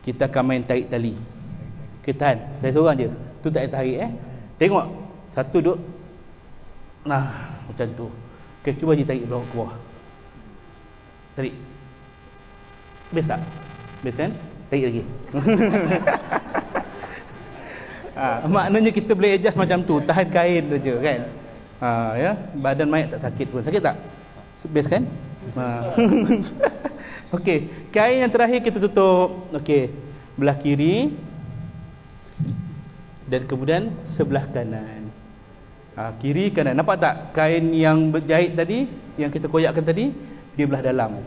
Kita akan main tarik tali. Okey, tahan. Saya seorang je. Tu tak payah tarik Tengok. Satu duduk. Nah, macam tu. Okey, cuba je tarik bawah ke bawah. Tarik. Best tak? Best kan? Tarik lagi. Maknanya kita boleh adjust macam tu. Tahan kain saja kan. Ya, badan mayat tak sakit pun. Sakit tak? Best kan? Okey, kain yang terakhir kita tutup. Okey, belah kiri dan kemudian sebelah kanan. Kiri kanan. Nampak tak kain yang berjahit tadi, yang kita koyakkan tadi, dia belah dalam.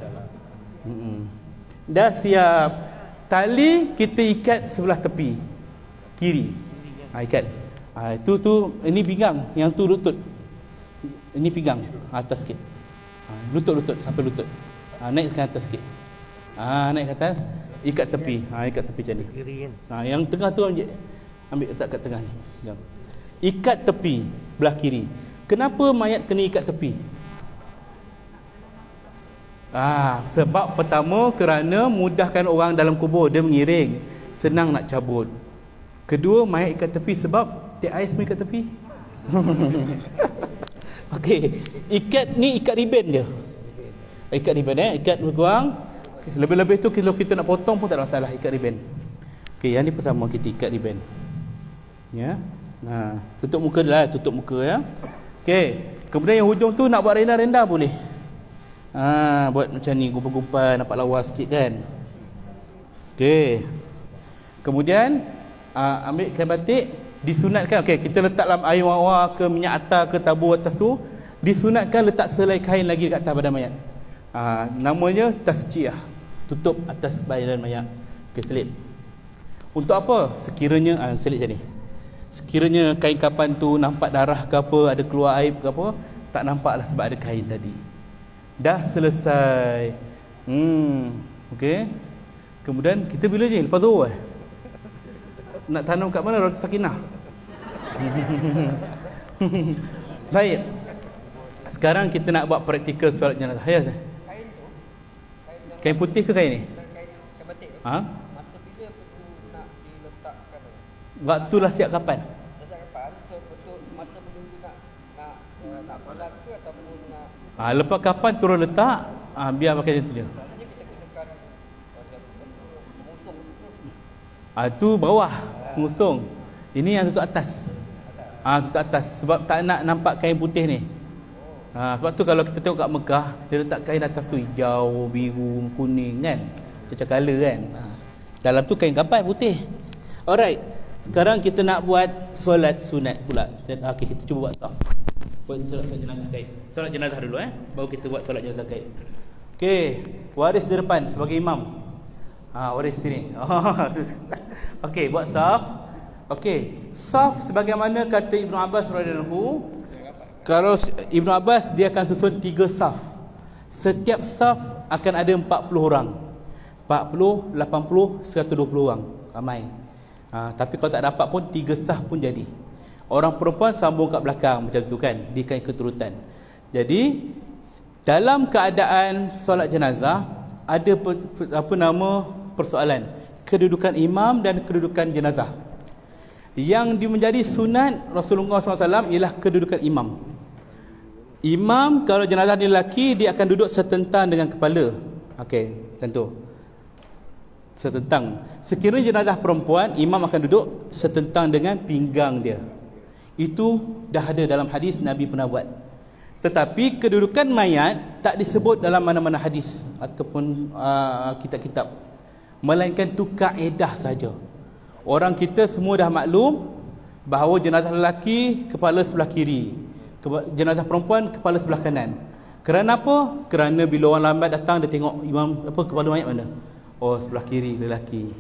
Dah siap. Tali kita ikat sebelah tepi kiri. Ikat. Itu ini pinggang, yang tu lutut. Ini pinggang atas sikit. Lutut sampai lutut. Naikkan atas sikit. Naik ke atas, ikat tepi. Ikat tepi macam ni. Yang tengah tu ambil letak kat tengah ni. Ikat tepi belah kiri. Kenapa mayat kena ikat tepi? Sebab pertama, kerana mudahkan orang dalam kubur, dia mengiring, senang nak cabut. Kedua, mayat ikat tepi sebab tiap air semua ikat tepi. Okey, ikat ni ikat riben je. Ikat riben ikat berkurang. Lebih-lebih tu kalau kita nak potong pun tak ada masalah, ikat riben. Okey, yang ni pertama kita ikat riben. Ya. Tutup muka dah, tutup muka ya. Okey, kemudian yang hujung tu nak buat renda-renda boleh. Buat macam ni, gumpal-gumpal, nampak lawa sikit kan. Okey. Kemudian ambil kain batik, disunatkan. Okey, kita letak dalam air wawar ke minyak atar ke tabur atas tu, disunatkan letak selai kain lagi dekat atas badan mayat. Namanya tasjiyah, tutup atas badan mayat. Okey, selit. Untuk apa? Sekiranya selit macam ni. Sekiranya kain kapan tu nampak darah ke apa, ada keluar aib ke apa, tak nampaklah sebab ada kain tadi. Dah selesai. Okey. Kemudian kita bila je? Lepas zuhur nak tanam kat mana Roti Sakinah? Baik. Sekarang kita nak buat praktikal solat jenazah. Ya. Kain putih ke kain ni? Kain batik. Ha? Masa bila perlu nak diletakkan? Waktulah siap kapan? Siap kapan? Masa menunggu nak solat ke ataupun nak Lepas kapan turun letak, biar pakai macam tu je. Maksudnya kita gunakan mengusung. Tu bawah, mengusung. Ini yang tutup atas. Tutup atas. Sebab tak nak nampak kain putih ni. Sebab tu kalau kita tengok kat Mekah, dia letak kain atas tu hijau, biru, kuning kan. Macam colour kan. Dalam tu kain kapan putih. Alright. Sekarang kita nak buat solat sunat pula. Okey, kita cuba buat saf. Buat solat jenazah kain. Solat jenazah dulu baru kita buat solat jenazah kain. Okey, waris di depan sebagai imam. Waris sini. Okey, buat saf. Okey, saf sebagaimana kata Ibnu Abbas radhiyallahu anhu, kalau Ibnu Abbas dia akan susun 3 saf. Setiap saf akan ada 40 orang. 40, 80, 120 orang. Ramai. Tapi kalau tak dapat pun 3 saf pun jadi. Orang perempuan sambung kat belakang macam tu kan, di kain keturutan. Jadi dalam keadaan solat jenazah ada persoalan kedudukan imam dan kedudukan jenazah. Yang menjadi sunat Rasulullah SAW ialah kedudukan imam. Imam kalau jenazah dia lelaki, dia akan duduk setentang dengan kepala. Okey, tentu setentang. Sekiranya jenazah perempuan, imam akan duduk setentang dengan pinggang dia. Itu dah ada dalam hadis, Nabi pernah buat. Tetapi kedudukan mayat tak disebut dalam mana-mana hadis ataupun kitab-kitab, melainkan tu kaedah saja. Orang kita semua dah maklum bahawa jenazah lelaki kepala sebelah kiri, jenazah perempuan kepala sebelah kanan. Kerana apa? Kerana bila orang lambat datang, dia tengok imam kepala mayat mana? Oh, sebelah kiri lelaki.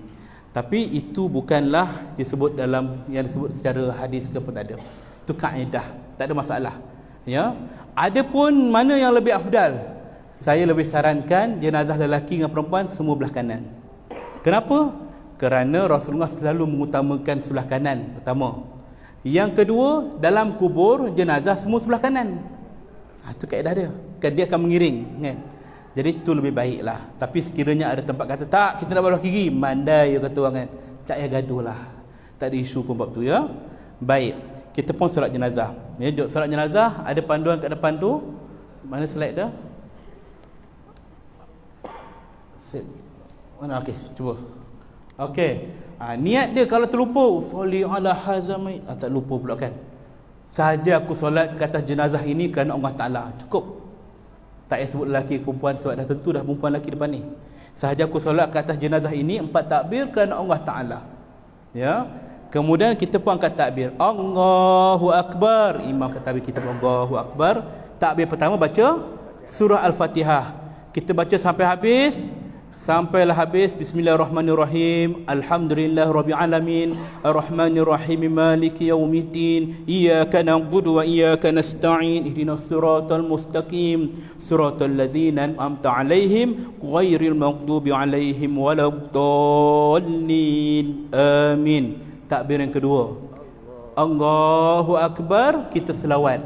Tapi itu bukanlah disebut dalam yang disebut secara hadis ke pun tak ada. Itu kaedah, tak ada masalah. Ya. Adapun mana yang lebih afdal? Saya lebih sarankan jenazah lelaki dengan perempuan semua belah kanan. Kenapa? Kerana Rasulullah selalu mengutamakan sebelah kanan pertama. Yang kedua, dalam kubur jenazah semua sebelah kanan. Itu kaedah dia. Kan dia akan mengiring kan. Jadi itu lebih baiklah. Tapi sekiranya ada tempat kata tak, kita nak belah kiri, mandai kata orang kan. Tak payah gaduh lah. Tak ada isu pun bab tu ya. Baik. Kita pun solat jenazah. Ya, solat jenazah ada panduan kat depan tu. Mana slide dah? Mana okey, cuba. Okey. Niat dia kalau terlupa, sholli ala hazamai, tak lupa pula kan. Sahaja aku solat ke atas jenazah ini kerana Allah Taala. Cukup. Tak payah sebut lelaki perempuan, sebab dah tentu dah perempuan lelaki depan ni. Sahaja aku solat ke atas jenazah ini 4 takbir kerana Allah Taala. Ya. Kemudian kita pun angkat takbir. Allahu Akbar. Imam kata takbir, kita pun Allahu Akbar. Takbir pertama baca surah Al-Fatihah. Kita baca sampai habis. Sampailah habis. Bismillahirrahmanirrahim. Alhamdulillahirabbil alamin. Arrahmanirrahim. Maliki yaumiddin. Iyyaka na'budu wa iyyaka nasta'in. Ihdinas siratal mustaqim. Siratal ladzina an'amta 'alaihim ghairil maghdubi 'alaihim waladdallin. Amin. Takbir yang kedua. Allahu Akbar, kita selawat.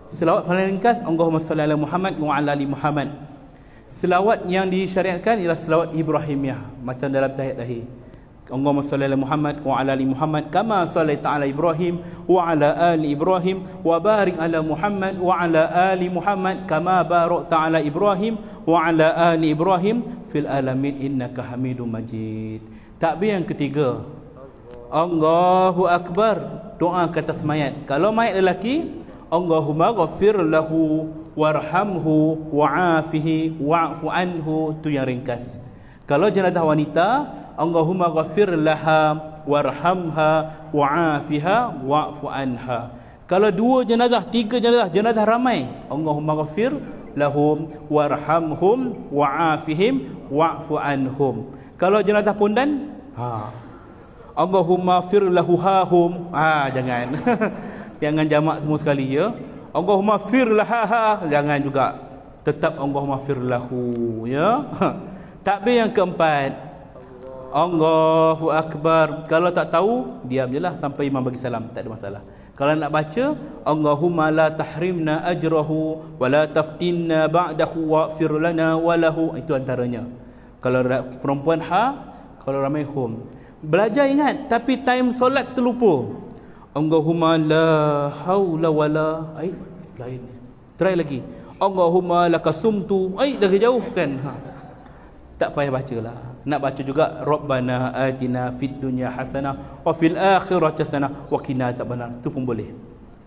Selawat paling ringkas, Allahumma salli ala Muhammad wa ala ali Muhammad. Selawat yang disyariatkan ialah selawat Ibrahimiyah, macam dalam tahiyat lahir. Allahumma salli ala Muhammad wa ala ali Muhammad kama sallaita ala Ibrahim wa ala ali Ibrahim wa barik ala Muhammad wa ala ali Muhammad kama barakta ala Ibrahim wa ala ali Ibrahim fil alamin innaka Hamidum Majid. Takbir yang ketiga. Allahu Akbar, doa ke atas mayat. Kalau mayat lelaki, Allahumma ghafir lahu warhamhu wa'afihi wa'fu anhu, tu yang ringkas. Kalau jenazah wanita, Allahumma ghafir laha warhamha wa'afiha wa'fu anha. Kalau 2 jenazah, 3 jenazah, jenazah ramai, Allahumma ghafir lahum warhamhum wa'afihim wa'fu anhum. Kalau jenazah pondan, Allahumma fir lahu hahum. Jangan. Jangan jamak semua sekali ya. Allahumma fir laha, jangan juga. Tetap Allahumma fir lahu ya. Takbir yang keempat. Allahu Akbar. Kalau tak tahu, diam je lah sampai imam bagi salam, tak ada masalah. Kalau nak baca, Allahumma la tahrimna ajrahu wa la taftinna ba'dahu wa'fir lana wa lahu. Itu antaranya. Kalau perempuan kalau ramai hum. Belajar ingat, tapi time solat terlupa. Allahumma la haula wa la lain. Try lagi. Allahumma lakasumtu. Dah jauh kan. Tak payah bacalah. Nak baca juga Rabbana atina fid dunya hasanah wa fil akhirati hasanah wa qina azabannar. Itu pun boleh.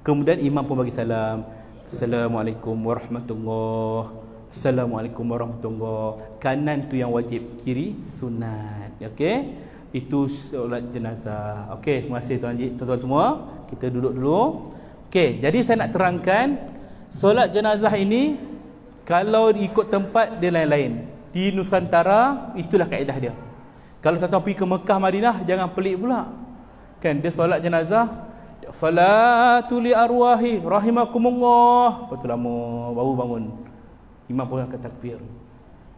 Kemudian imam pun bagi salam. Assalamualaikum warahmatullahi. Assalamualaikum warahmatullahi. Kanan tu yang wajib, kiri sunat. Okey? Itu solat jenazah. Okey, terima kasih tuan-tuan semua. Kita duduk dulu. Okey, jadi saya nak terangkan solat jenazah ini kalau ikut tempat dia lain-lain. Di Nusantara itulah kaedah dia. Kalau tuan-tuan pergi ke Mekah, Madinah, jangan pelik pula. Kan dia solat jenazah, salatu li arwahi rahimakumullah. Betul lama baru bangun. Imam pun akan takbir.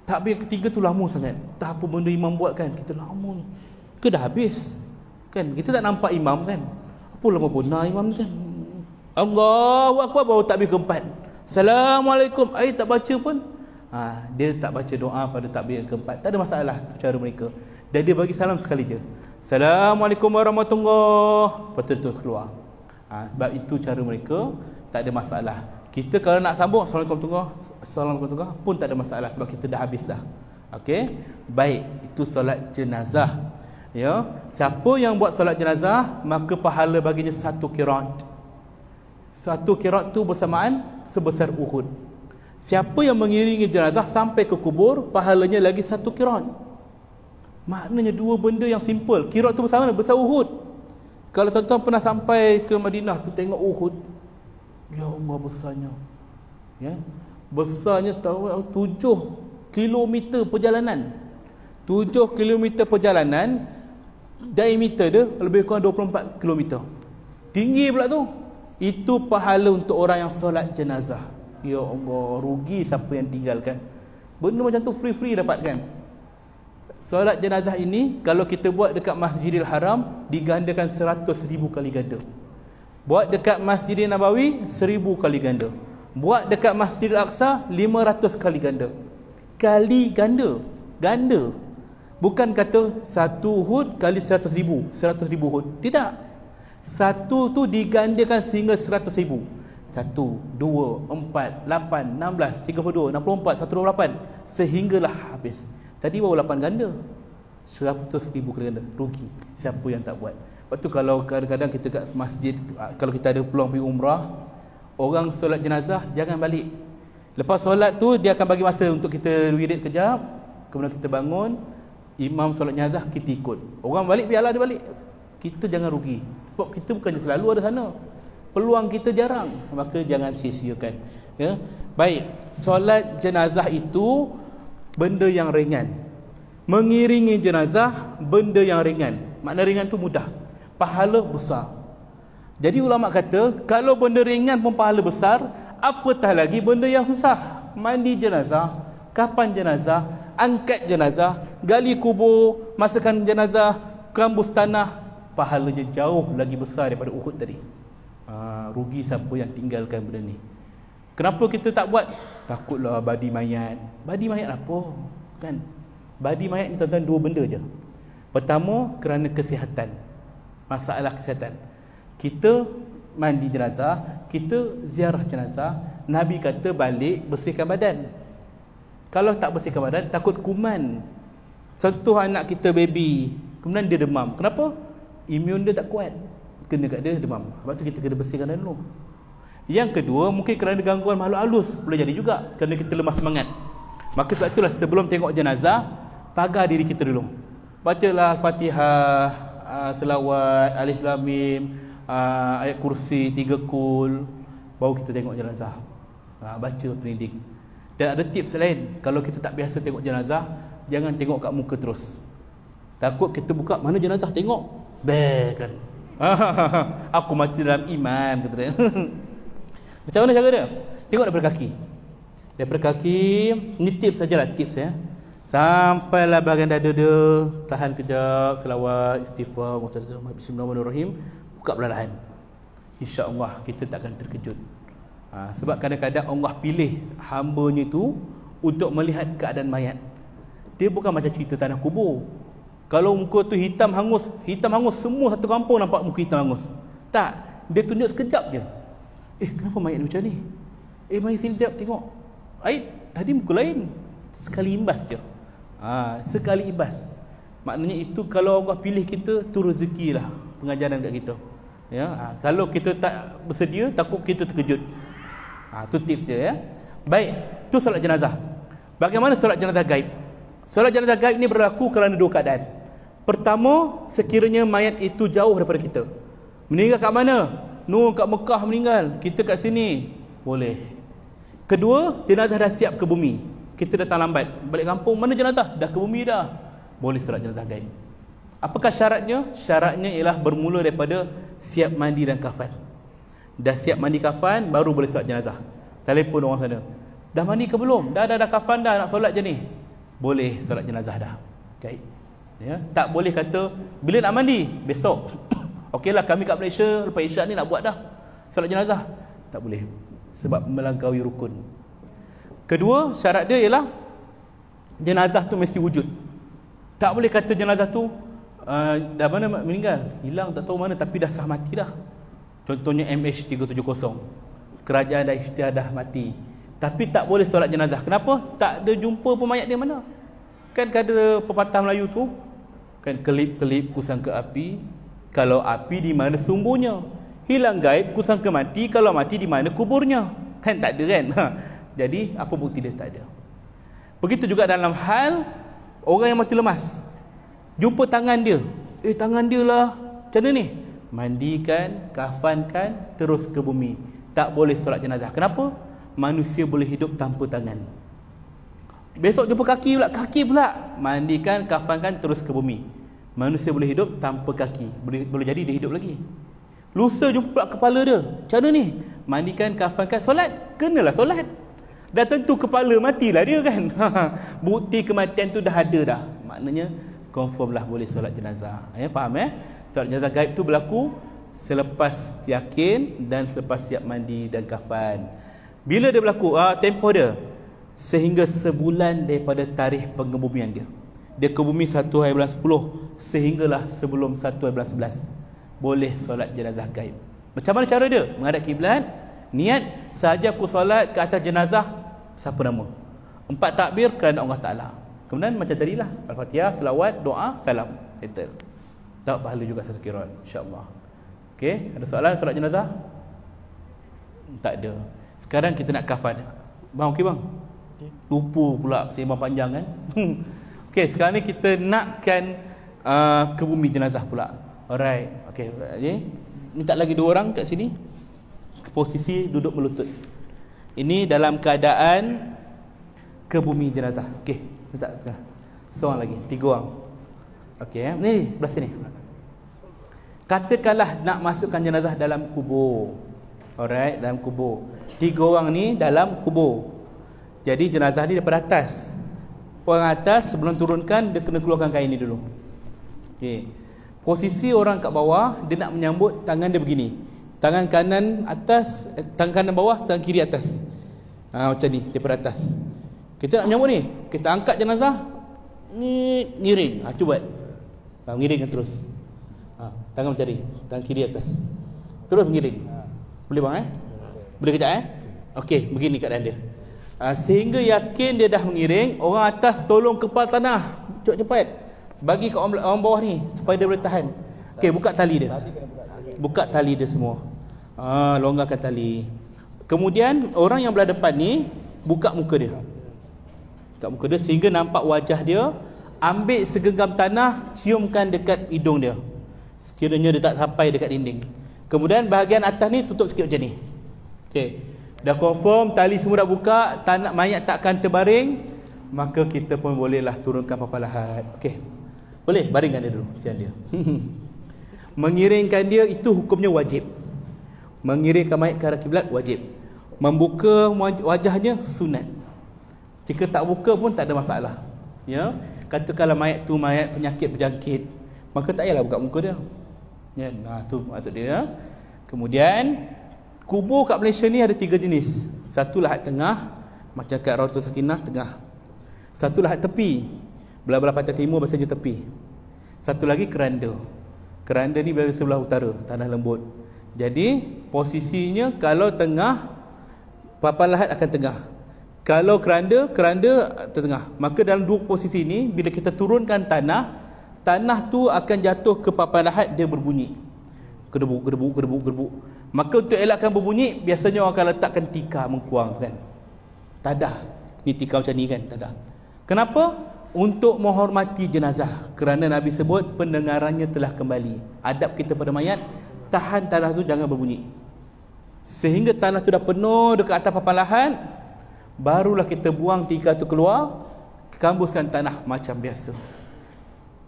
Takbir ketiga tu lama sangat. Tak apa benda imam buat kan, kita lama ni. Ke dah habis. Kan kita tak nampak imam kan. Apa lama benar imam kan. Allahu akbar baru takbir keempat. Assalamualaikum. Tak baca pun. Dia tak baca doa pada takbir keempat. Tak ada masalah, tu cara mereka. Dan dia bagi salam sekali je. Assalamualaikum warahmatullahi. Lepas tu terus keluar. Sebab itu cara mereka, tak ada masalah. Kita kalau nak sambung Assalamualaikum pun tak ada masalah sebab kita dah habis dah. Okey? Baik, itu solat jenazah. Ya, siapa yang buat solat jenazah, maka pahala baginya 1 qirat. 1 qirat tu bersamaan sebesar Uhud. Siapa yang mengiringi jenazah sampai ke kubur, pahalanya lagi 1 qirat. Maknanya dua benda yang simple. Qirat tu bersama besar Uhud. Kalau tuan-tuan pernah sampai ke Madinah tu tengok Uhud, ya Allah besarnya. Ya. Besarnya tahu 7 km perjalanan. 7 km perjalanan, diameter dia lebih kurang 24 km. Tinggi pula tu. Itu pahala untuk orang yang solat jenazah. Ya Allah, rugi siapa yang tinggalkan. Benda macam tu free-free dapatkan. Solat jenazah ini kalau kita buat dekat Masjidil Haram, digandakan 100,000 kali ganda. Buat dekat Masjidil Nabawi 1000 kali ganda. Buat dekat Masjidil Aqsa 500 kali ganda. Kali ganda. Ganda. Bukan kata 1 Uhud kali 100,000, 100,000 Uhud. Tidak. Satu tu digandakan sehingga 100,000. 1, 2, 4, 8, 16, 32, 64, 128 sehinggalah habis. Tadi baru 8 ganda. 100,000 kali ganda. Rugi siapa yang tak buat. Lepas tu kalau kadang-kadang kita kat masjid, kalau kita ada peluang pergi umrah, orang solat jenazah jangan balik. Lepas solat tu dia akan bagi masa untuk kita wirid kejap, kemudian kita bangun, imam solat jenazah kita ikut. Orang balik biarlah dia balik. Kita jangan rugi. Sebab kita bukannya selalu ada sana. Peluang kita jarang, maka jangan sia-siakan. Ya. Baik, solat jenazah itu benda yang ringan. Mengiringi jenazah benda yang ringan. Makna ringan tu mudah, pahala besar. Jadi ulama kata kalau benda ringan pun pahala besar, apatah lagi benda yang susah. Mandi jenazah, kapan jenazah, angkat jenazah, gali kubur, masukkan jenazah, kambus tanah, pahalanya jauh lagi besar daripada Uhud tadi. Rugi siapa yang tinggalkan benda ni. Kenapa kita tak buat? Takutlah badi mayat. Badi mayat apa? Kan? Badi mayat ni tuan-tuan dua benda je. Pertama, kerana kesihatan. Masalah kesihatan. Kita mandi jenazah, kita ziarah jenazah, Nabi kata balik bersihkan badan. Kalau tak bersihkan badan, takut kuman sentuh anak kita baby, kemudian dia demam. Kenapa? Imun dia tak kuat, kena kat dia demam. Sebab tu kita kena bersihkan dulu. Yang kedua, mungkin kerana gangguan makhluk halus, boleh jadi juga kerana kita lemah semangat. Maka sebab itulah sebelum tengok jenazah, pagar diri kita dulu. Bacalah Al-Fatihah, selawat, Alif Lam Mim, ayat kursi 3 kul, baru kita tengok jenazah. Baca pendidik. Dan ada tips lain, kalau kita tak biasa tengok jenazah, jangan tengok kat muka terus. Takut kita buka, mana jenazah, tengok kan. Aku mati dalam iman, kata dia. Macam mana cara dia? Tengok daripada kaki. Daripada kaki, ni tips sajalah, tips ya. Sampailah bahagian dada dia, tahan kejap, selawat, istighfar, bismillahirrahmanirrahim, buka perlahan. insya-Allah kita tak akan terkejut. Sebab kadang-kadang Allah pilih hamba-Nya itu untuk melihat keadaan mayat. Dia bukan macam cerita tanah kubur. Kalau muka tu hitam hangus semua satu kampung nampak muka hitam hangus. Tak, dia tunjuk sekejap je. Kenapa mayat ni macam ni? Mari sini tengok. Tadi muka lain. Sekali imbas je. Sekali imbas. Maknanya itu kalau Allah pilih kita, tu rezeki lah pengajaran kat kita. Ya, kalau kita tak bersedia, takut kita terkejut. Tu tips dia ya. Baik, tu solat jenazah. Bagaimana solat jenazah gaib? Solat jenazah gaib ni berlaku kerana dua keadaan. Pertama, sekiranya mayat itu jauh daripada kita. Meninggal kat mana? Kat Mekah meninggal, kita kat sini. Boleh. Kedua, jenazah dah siap ke bumi. Kita datang lambat, balik kampung, mana jenazah? Dah ke bumi dah. Boleh solat jenazah gaib. Apakah syaratnya? Syaratnya ialah bermula daripada siap mandi dan kafan. Dah siap mandi kafan, baru boleh solat jenazah. Telefon orang sana, dah mandi ke belum? Dah kafan dah, nak solat je ni. Boleh solat jenazah dah. Gaib. Ya, tak boleh kata bila nak mandi, besok. Okeylah, kami kat Malaysia lepas isyak ni nak buat dah solat jenazah. Tak boleh, sebab melangkaui rukun. Kedua, syarat dia ialah jenazah tu mesti wujud. Tak boleh kata jenazah tu dah mana meninggal, hilang tak tahu mana, tapi dah sah mati dah. Contohnya MH370, kerajaan dah istiadah mati, tapi tak boleh solat jenazah. Kenapa? Tak ada jumpa pun mayat dia mana. Kan ada pepatah Melayu tu kan, kelip-kelip kusangka api, kalau api di mana sumbunya. Hilang gaib kusangka mati, kalau mati di mana kuburnya. Kan tak ada kan. Jadi apa bukti dia? Tak ada. Begitu juga dalam hal orang yang mati lemas, jumpa tangan dia, tangan dia lah macam mana ni, mandikan, kafankan, terus ke bumi. Tak boleh solat jenazah. Kenapa? Manusia boleh hidup tanpa tangan. Besok jumpa kaki pula, mandikan, kafankan, terus ke bumi. Manusia boleh hidup tanpa kaki, boleh jadi dia hidup lagi. Lusa jumpa pula kepala dia, macam mana ni, mandikan, kafankan, solat, kenalah solat. Dah tentu kepala matilah dia kan. Bukti kematian tu dah ada dah. Maknanya confirm lah boleh solat jenazah. Faham Solat jenazah gaib tu berlaku selepas yakin dan selepas siap mandi dan kafan. Bila dia berlaku? Tempoh dia sehingga sebulan daripada tarikh pengebumian dia. Dia ke bumi 1 hari bulan 10, sehinggalah sebelum 1 hari bulan 11 boleh solat jenazah gaib. Macam mana cara dia? Menghadap kiblat, niat, sahaja aku solat ke atas jenazah, siapa nama? 4 takbir kerana Allah Ta'ala. Kemudian macam tadilah, Al-Fatihah, selawat, doa, salam, settle. Tak pahala juga satu qiraat, insya-Allah. Okey, ada soalan solat jenazah? Tak ada. Sekarang kita nak kafan. Bang, okey bang? Lupa pula sembang panjang kan. Okey, sekarang ni kita nakkan ke bumi jenazah pula. Alright. Okey, minta lagi 2 orang kat sini. Posisi duduk melutut. Ini dalam keadaan ke bumi jenazah. Okey, minta seorang lagi, 3 orang. Okey, ni belah sini. Katakanlah nak masukkan jenazah dalam kubur. Alright, dalam kubur. 3 orang ni dalam kubur. Jadi jenazah ni daripada atas. Orang atas sebelum turunkan dia kena keluarkan kain ni dulu. Okey. Posisi orang kat bawah, dia nak menyambut, tangan dia begini. Tangan kanan atas, tangan kanan bawah, tangan kiri atas. Macam ni daripada atas. Kita nak menyambut ni, kita angkat jenazah ni, ngiring. Cuba buat. Ngiringkan terus. Tangan macam ni, tangan kiri atas. Terus mengiring. Boleh bang Boleh kejap Okey, begini keadaan dia. Sehingga yakin dia dah mengiring, orang atas tolong kepal tanah. Cepat-cepat bagi kat orang bawah ni supaya dia boleh tahan. Okey, buka tali dia. Buka tali dia semua. Longgarkan tali. Kemudian orang yang belah depan ni buka muka dia. Buka muka dia sehingga nampak wajah dia. Ambil segenggam tanah, ciumkan dekat hidung dia. Sekiranya dia tak sampai dekat dinding. Kemudian bahagian atas ni tutup sikit macam ni. Okey. Dah confirm tali semua dah buka, tanah mayat takkan terbaring, maka kita pun bolehlah turunkan papan lahat. Okey. Boleh baringkan dia dulu, sian dia. Mengiringkan dia itu hukumnya wajib. Mengiringkan mayat ke arah kiblat wajib. Membuka wajahnya sunat. Jika tak buka pun tak ada masalah. Ya. Katakanlah mayat tu mayat penyakit berjangkit, maka tak payahlah buka muka dia. Ya, tu maksud dia. Kemudian kubur kat Malaysia ni ada 3 jenis. Satu lahat tengah, macam kat Rawdatul Sakinah tengah. Satu lahat tepi, belah-belah pantai timur biasanya tepi. Satu lagi keranda. Keranda ni berada sebelah utara, tanah lembut. Jadi posisinya kalau tengah, papan lahat akan tengah. Kalau keranda tengah. Maka dalam dua posisi ni, bila kita turunkan tanah tu akan jatuh ke papan lahat, dia berbunyi. Gedebuk. Maka untuk elakkan berbunyi, biasanya orang akan letakkan tikar mengkuang kan. Tadah. Ni tikar macam ni kan, tadah. Kenapa? Untuk menghormati jenazah. Kerana Nabi sebut pendengarannya telah kembali. Adab kita pada mayat, tahan tanah tu jangan berbunyi. Sehingga tanah tu dah penuh dekat atas papan lahat, barulah kita buang tikar tu keluar, kambuskan tanah macam biasa.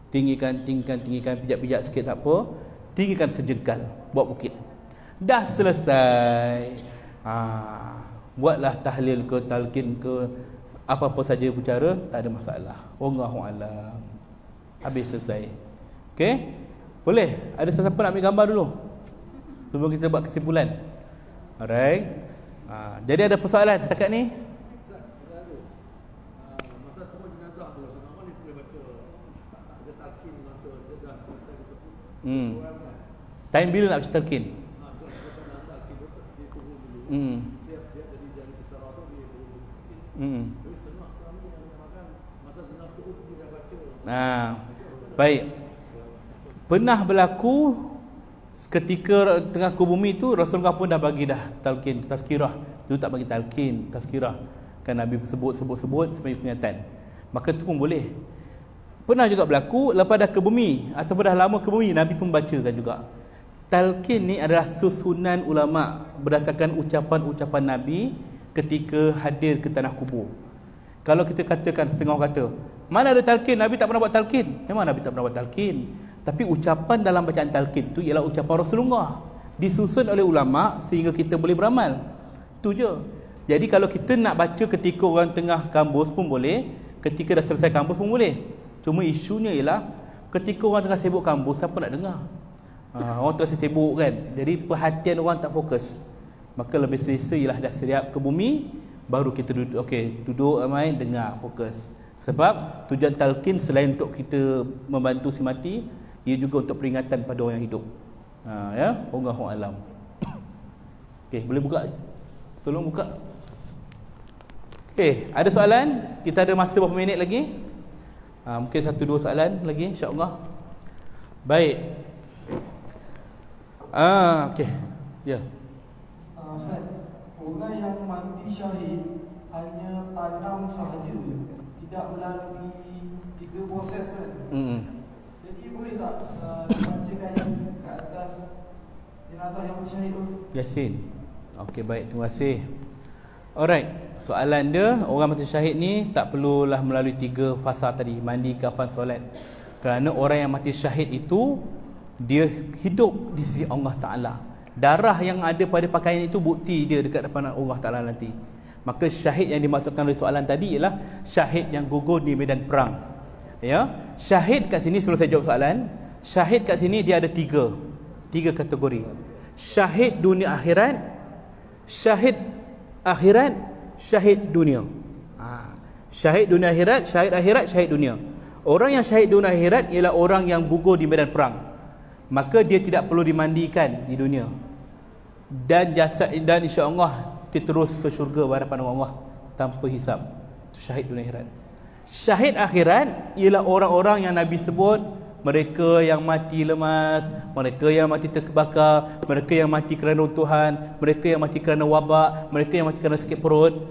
Tinggikan, pijak-pijak sikit tak apa. Tinggikan sejengkal, buat bukit. Dah selesai. Buatlah tahlil ke, talqin ke, apa-apa saja bicara, tak ada masalah. Wallahu a'lam. Habis selesai. Okey? Boleh? Ada siapa nak ambil gambar dulu? Sebelum kita buat kesimpulan. Alright. Jadi ada persoalan setakat ni? Masa turun jenazah tu, selama ni boleh baca ada talqin masa dia dah selesai disebut. Time bila nak baca talqin? Siap-siap jadi dari istirahat tu dia turun. Terus tengah sekarang ni yang mengatakan masa jenazah tu dia dah baca. Baik. Pernah berlaku ketika tengah ke bumi tu, Rasulullah pun dah bagi dah talqin, tazkirah. Dia tak bagi talqin, tazkirah. Kan Nabi sebut sebagai peringatan. Maka tu pun boleh. Pernah juga berlaku lepas dah ke bumi ataupun dah lama ke bumi, Nabi pun bacakan juga. Talqin ni adalah susunan ulama berdasarkan ucapan-ucapan Nabi ketika hadir ke tanah kubur. Kalau kita katakan setengah kata, mana ada talqin, Nabi tak pernah buat talqin. Memang Nabi tak pernah buat talqin. Tapi ucapan dalam bacaan talqin tu ialah ucapan Rasulullah, disusun oleh ulama sehingga kita boleh beramal. Tu je. Jadi kalau kita nak baca ketika orang tengah kampus pun boleh, ketika dah selesai kampus pun boleh. Cuma isunya ialah ketika orang tengah sibuk kampus, siapa nak dengar? Orang tengah sibuk kan. Jadi perhatian orang tak fokus. Maka lebih selesa ialah dah siap ke bumi, baru kita duduk. Okey, duduk ramai, dengar, fokus. Sebab tujuan talqin selain untuk kita membantu si mati, ia juga untuk peringatan pada orang yang hidup. Ya, wallahu alam. Okey, boleh buka? Tolong buka. Okey, ada soalan? Kita ada masa berapa minit lagi? Mungkin 1-2 soalan lagi, insya-Allah. Baik. Okey. Ya. Ustaz, orang yang mati syahid hanya tanam sahaja, tidak melalui 3 proses kan? Jadi boleh tak dibacakan yang ke atas jenazah yang mati syahid tu? Yasin. Okey, baik, terima kasih. Alright, soalan dia, orang mati syahid ni tak perlulah melalui 3 fasa tadi, mandi, kafan, solat. Kerana orang yang mati syahid itu dia hidup di sisi Allah Ta'ala. Darah yang ada pada pakaian itu bukti dia dekat depan Allah Ta'ala nanti. Maka syahid yang dimaksudkan oleh soalan tadi ialah syahid yang gugur di medan perang. Ya, syahid kat sini, sebelum saya jawab soalan, syahid kat sini dia ada 3 kategori. Syahid dunia akhirat, syahid akhirat, syahid dunia. Syahid dunia akhirat, syahid akhirat, syahid dunia. Orang yang syahid dunia akhirat ialah orang yang gugur di medan perang. Maka dia tidak perlu dimandikan di dunia. Dan jasad, dan insya-Allah dia terus ke syurga berhadapan Allah tanpa hisap. Itu syahid dunia akhirat. Syahid akhirat ialah orang-orang yang Nabi sebut, mereka yang mati lemas, mereka yang mati terbakar, mereka yang mati kerana runtuhan, mereka yang mati kerana wabak, mereka yang mati kerana sakit perut.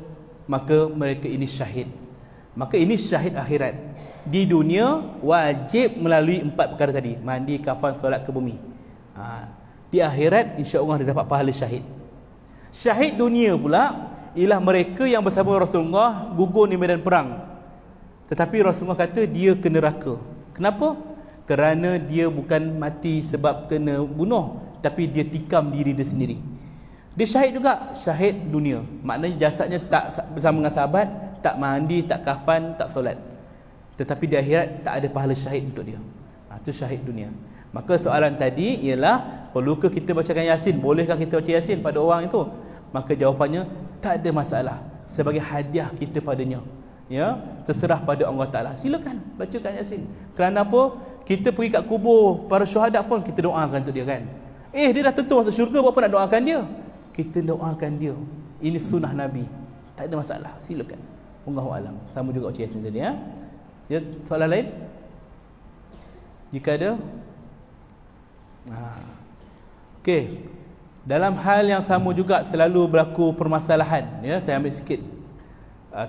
Maka mereka ini syahid. Maka ini syahid akhirat. Di dunia wajib melalui 4 perkara tadi, mandi, kafan, solat ke bumi. Di akhirat insya-Allah dia dapat pahala syahid. Syahid dunia pula ialah mereka yang bersama Rasulullah gugur di medan perang. Tetapi Rasulullah kata dia ke neraka. Kenapa? Kerana dia bukan mati sebab kena bunuh, tapi dia tikam diri dia sendiri. Dia syahid juga, syahid dunia. Maknanya jasadnya tak bersama dengan sahabat, tak mandi, tak kafan, tak solat. Tetapi di akhirat tak ada pahala syahid untuk dia. Itu syahid dunia. Maka soalan tadi ialah, perlukah kita bacakan Yasin? Bolehkah kita baca Yasin pada orang itu? Maka jawapannya, tak ada masalah, sebagai hadiah kita padanya. Ya, terserah pada Allah Ta'ala. Silakan bacakan Yasin. Kerana apa? Kita pergi kat kubur para syuhada pun kita doakan untuk dia kan. Dia dah tentu masuk syurga, berapa nak doakan dia? Kita doakan dia. Ini sunnah Nabi. Tak ada masalah, silakan. Wallahu alam. Sama juga baca Yasin tadi ya. Ya, soalan lain? Jika ada? Okey. Dalam hal yang sama juga selalu berlaku permasalahan, ya, saya ambil sikit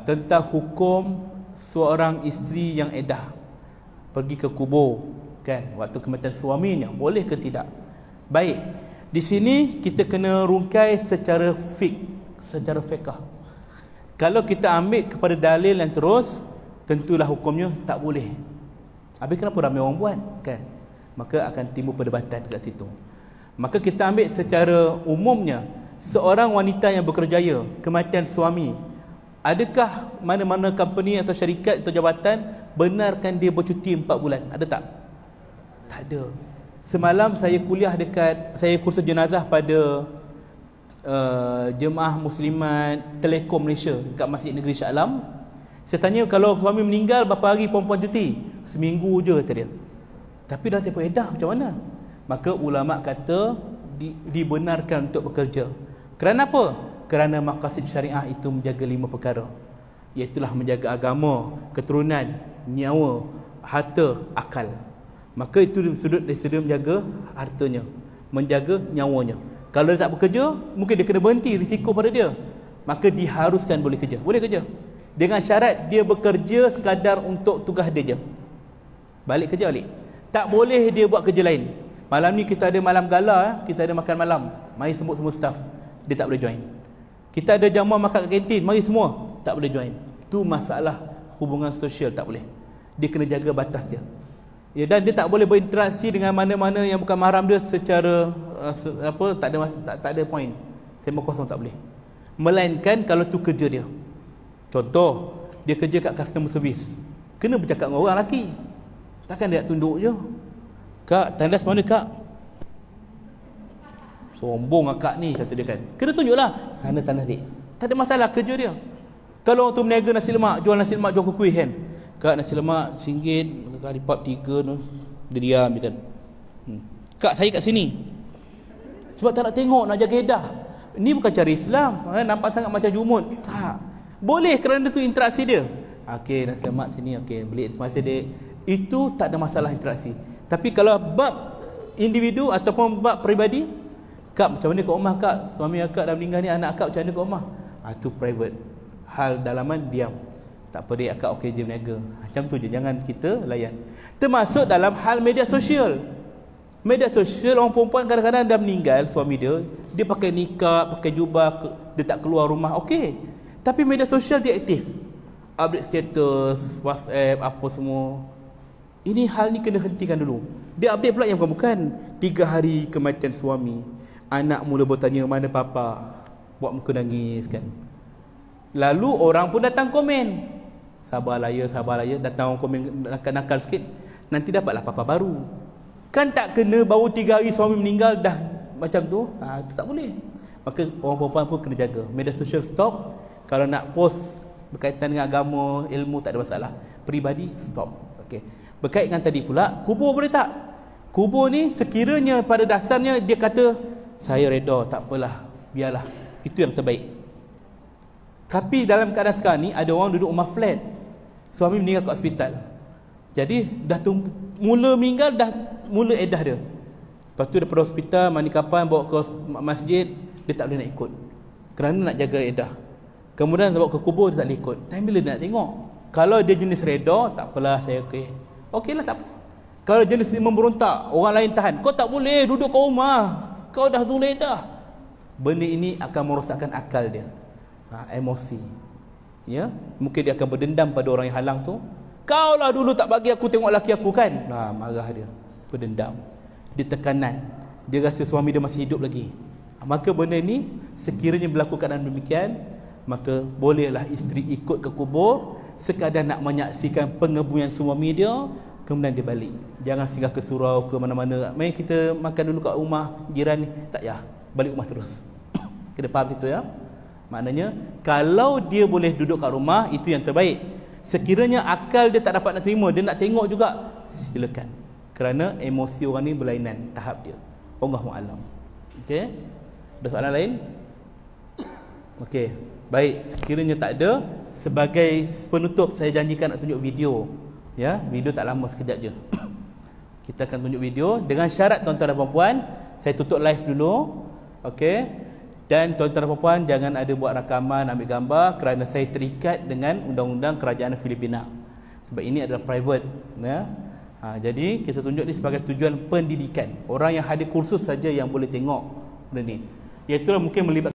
tentang hukum seorang isteri yang edah pergi ke kubur kan, waktu kematian suaminya, boleh ke tidak? Baik, di sini kita kena rungkai secara fiqh. Kalau kita ambil kepada dalil yang terus, tentulah hukumnya tak boleh. Habis kenapa ramai orang buat kan? Maka akan timbul perdebatan dekat situ. Maka kita ambil secara umumnya, seorang wanita yang berkerjaya, kematian suami, adakah mana-mana company atau syarikat atau jabatan benarkan dia bercuti 4 bulan? Ada tak? Tak ada. Semalam saya saya kursus jenazah pada jemaah muslimat Telekom Malaysia dekat Masjid Negeri Shah Alam. Saya tanya, kalau suami meninggal berapa hari perempuan cuti? Seminggu je kata dia. Tapi dah tempoh edah, macam mana? Maka ulama kata dibenarkan untuk bekerja. Kerana apa? Kerana maqasid syariah itu menjaga 5 perkara, iaitulah menjaga agama, keturunan, nyawa, harta, akal. Maka itu dari sudut menjaga hartanya, menjaga nyawanya. Kalau dia tak bekerja, mungkin dia kena berhenti, risiko pada dia. Maka diharuskan boleh kerja. Boleh kerja dengan syarat dia bekerja sekadar untuk tugas dia je. Balik kerja balik. Tak boleh dia buat kerja lain. Malam ni kita ada malam gala, kita ada makan malam, mari semua staff. Dia tak boleh join. Kita ada jamuan makan kat kantin, mari semua, tak boleh join. Itu masalah hubungan sosial, tak boleh. Dia kena jaga batas dia. Ya, dan dia tak boleh berinteraksi dengan mana-mana yang bukan mahram dia secara tak ada point. Sembang kosong tak boleh. Melainkan kalau tu kerja dia. Contoh, dia kerja kat customer service, kena bercakap dengan orang lelaki. Takkan dia tunduk je. Kak, tandas mana kak? Sombong akak ni, kata dia kan. Kena tunjuklah, sana tandas dik. Tak ada masalah kerja dia. Kalau tu meniaga nasi lemak, jual nasi lemak, jual kuih kan. Kak, nasi lemak RM1, kak lipat 3 tu. Dia diam je kan. Kak, saya kat sini sebab tak nak tengok, nak jaga edah. Ni bukan cara Islam, nampak sangat macam jumut. Tak. Boleh kerana tu interaksi dia. Okey, nasi lemak sini, okey, beli semasa dia. Itu tak ada masalah interaksi. Tapi kalau bab individu ataupun bab peribadi, kak macam mana kat rumah kak, suami akak dah meninggal ni, anak akak macam mana kat rumah, itu private. Hal dalaman diam. Tak apa dek, akak okey je berniaga. Macam tu je, jangan kita layan. Termasuk dalam hal media sosial. Media sosial, orang perempuan kadang-kadang dah meninggal suami dia, dia pakai nikah, pakai jubah, dia tak keluar rumah, okey. Tapi media sosial dia aktif, update status, WhatsApp, apa semua. Ini hal ni kena hentikan dulu. Dia update pula yang bukan-bukan. 3 hari kematian suami, anak mula bertanya mana papa, buat muka nangis kan. Lalu orang pun datang komen, sabarlah ya, datang orang komen nakal-nakal sikit, nanti dapatlah papa baru. Kan tak kena baru 3 hari suami meninggal dah macam tu. Itu tak boleh. Maka orang perempuan pun kena jaga. Media sosial stop. Kalau nak post berkaitan dengan agama, ilmu, tak ada masalah. Peribadi stop. Okey. Berkait dengan tadi pula, kubur boleh tak? Kubur ni sekiranya pada dasarnya dia kata, saya reda, tak apalah, biarlah, itu yang terbaik. Tapi dalam keadaan sekarang ni, ada orang duduk rumah flat, suami meninggal kat hospital. Jadi dah mula meninggal, dah mula edah dia. Lepas tu daripada hospital, mandi kapan, bawa ke masjid, dia tak boleh nak ikut kerana nak jaga edah. Kemudian bawa ke kubur, dia tak boleh ikut. Time bila dia nak tengok? Kalau dia jenis reda, tak apalah, saya okey. Okeylah, tak apa. Kalau jenis memberontak, orang lain tahan, kau tak boleh duduk kat rumah, kau dah boleh dah. Benda ini akan merosakkan akal dia, emosi. Ya, mungkin dia akan berdendam pada orang yang halang tu. Kau lah dulu tak bagi aku tengok laki aku kan. Marah dia, berdendam. Dia tekanan, dia rasa suami dia masih hidup lagi. Maka benda ini sekiranya berlaku keadaan demikian, maka bolehlah isteri ikut ke kubur sekadar nak menyaksikan pengebumian suami dia, kemudian dia balik. Jangan singgah ke surau ke mana-mana. Mari kita makan dulu kat rumah jiran ni. Tak payah, balik rumah terus. Kena faham situ ya. Maknanya kalau dia boleh duduk kat rumah, itu yang terbaik. Sekiranya akal dia tak dapat nak terima, dia nak tengok juga, silakan. Kerana emosi orang ni berlainan tahap dia. Allahu a'lam. Okey. Ada soalan lain? Okey. Baik, sekiranya tak ada, sebagai penutup saya janjikan nak tunjuk video. Ya, video tak lama, sekejap je. Kita akan tunjuk video dengan syarat tuan-tuan dan puan-puan, saya tutup live dulu. Okey. Dan tuan-tuan dan puan-puan jangan ada buat rakaman, ambil gambar, kerana saya terikat dengan undang-undang kerajaan Filipina. Sebab ini adalah private, ya. Jadi kita tunjuk ni sebagai tujuan pendidikan. Orang yang hadir kursus saja yang boleh tengok benda ni. Iaitulah mungkin melibatkan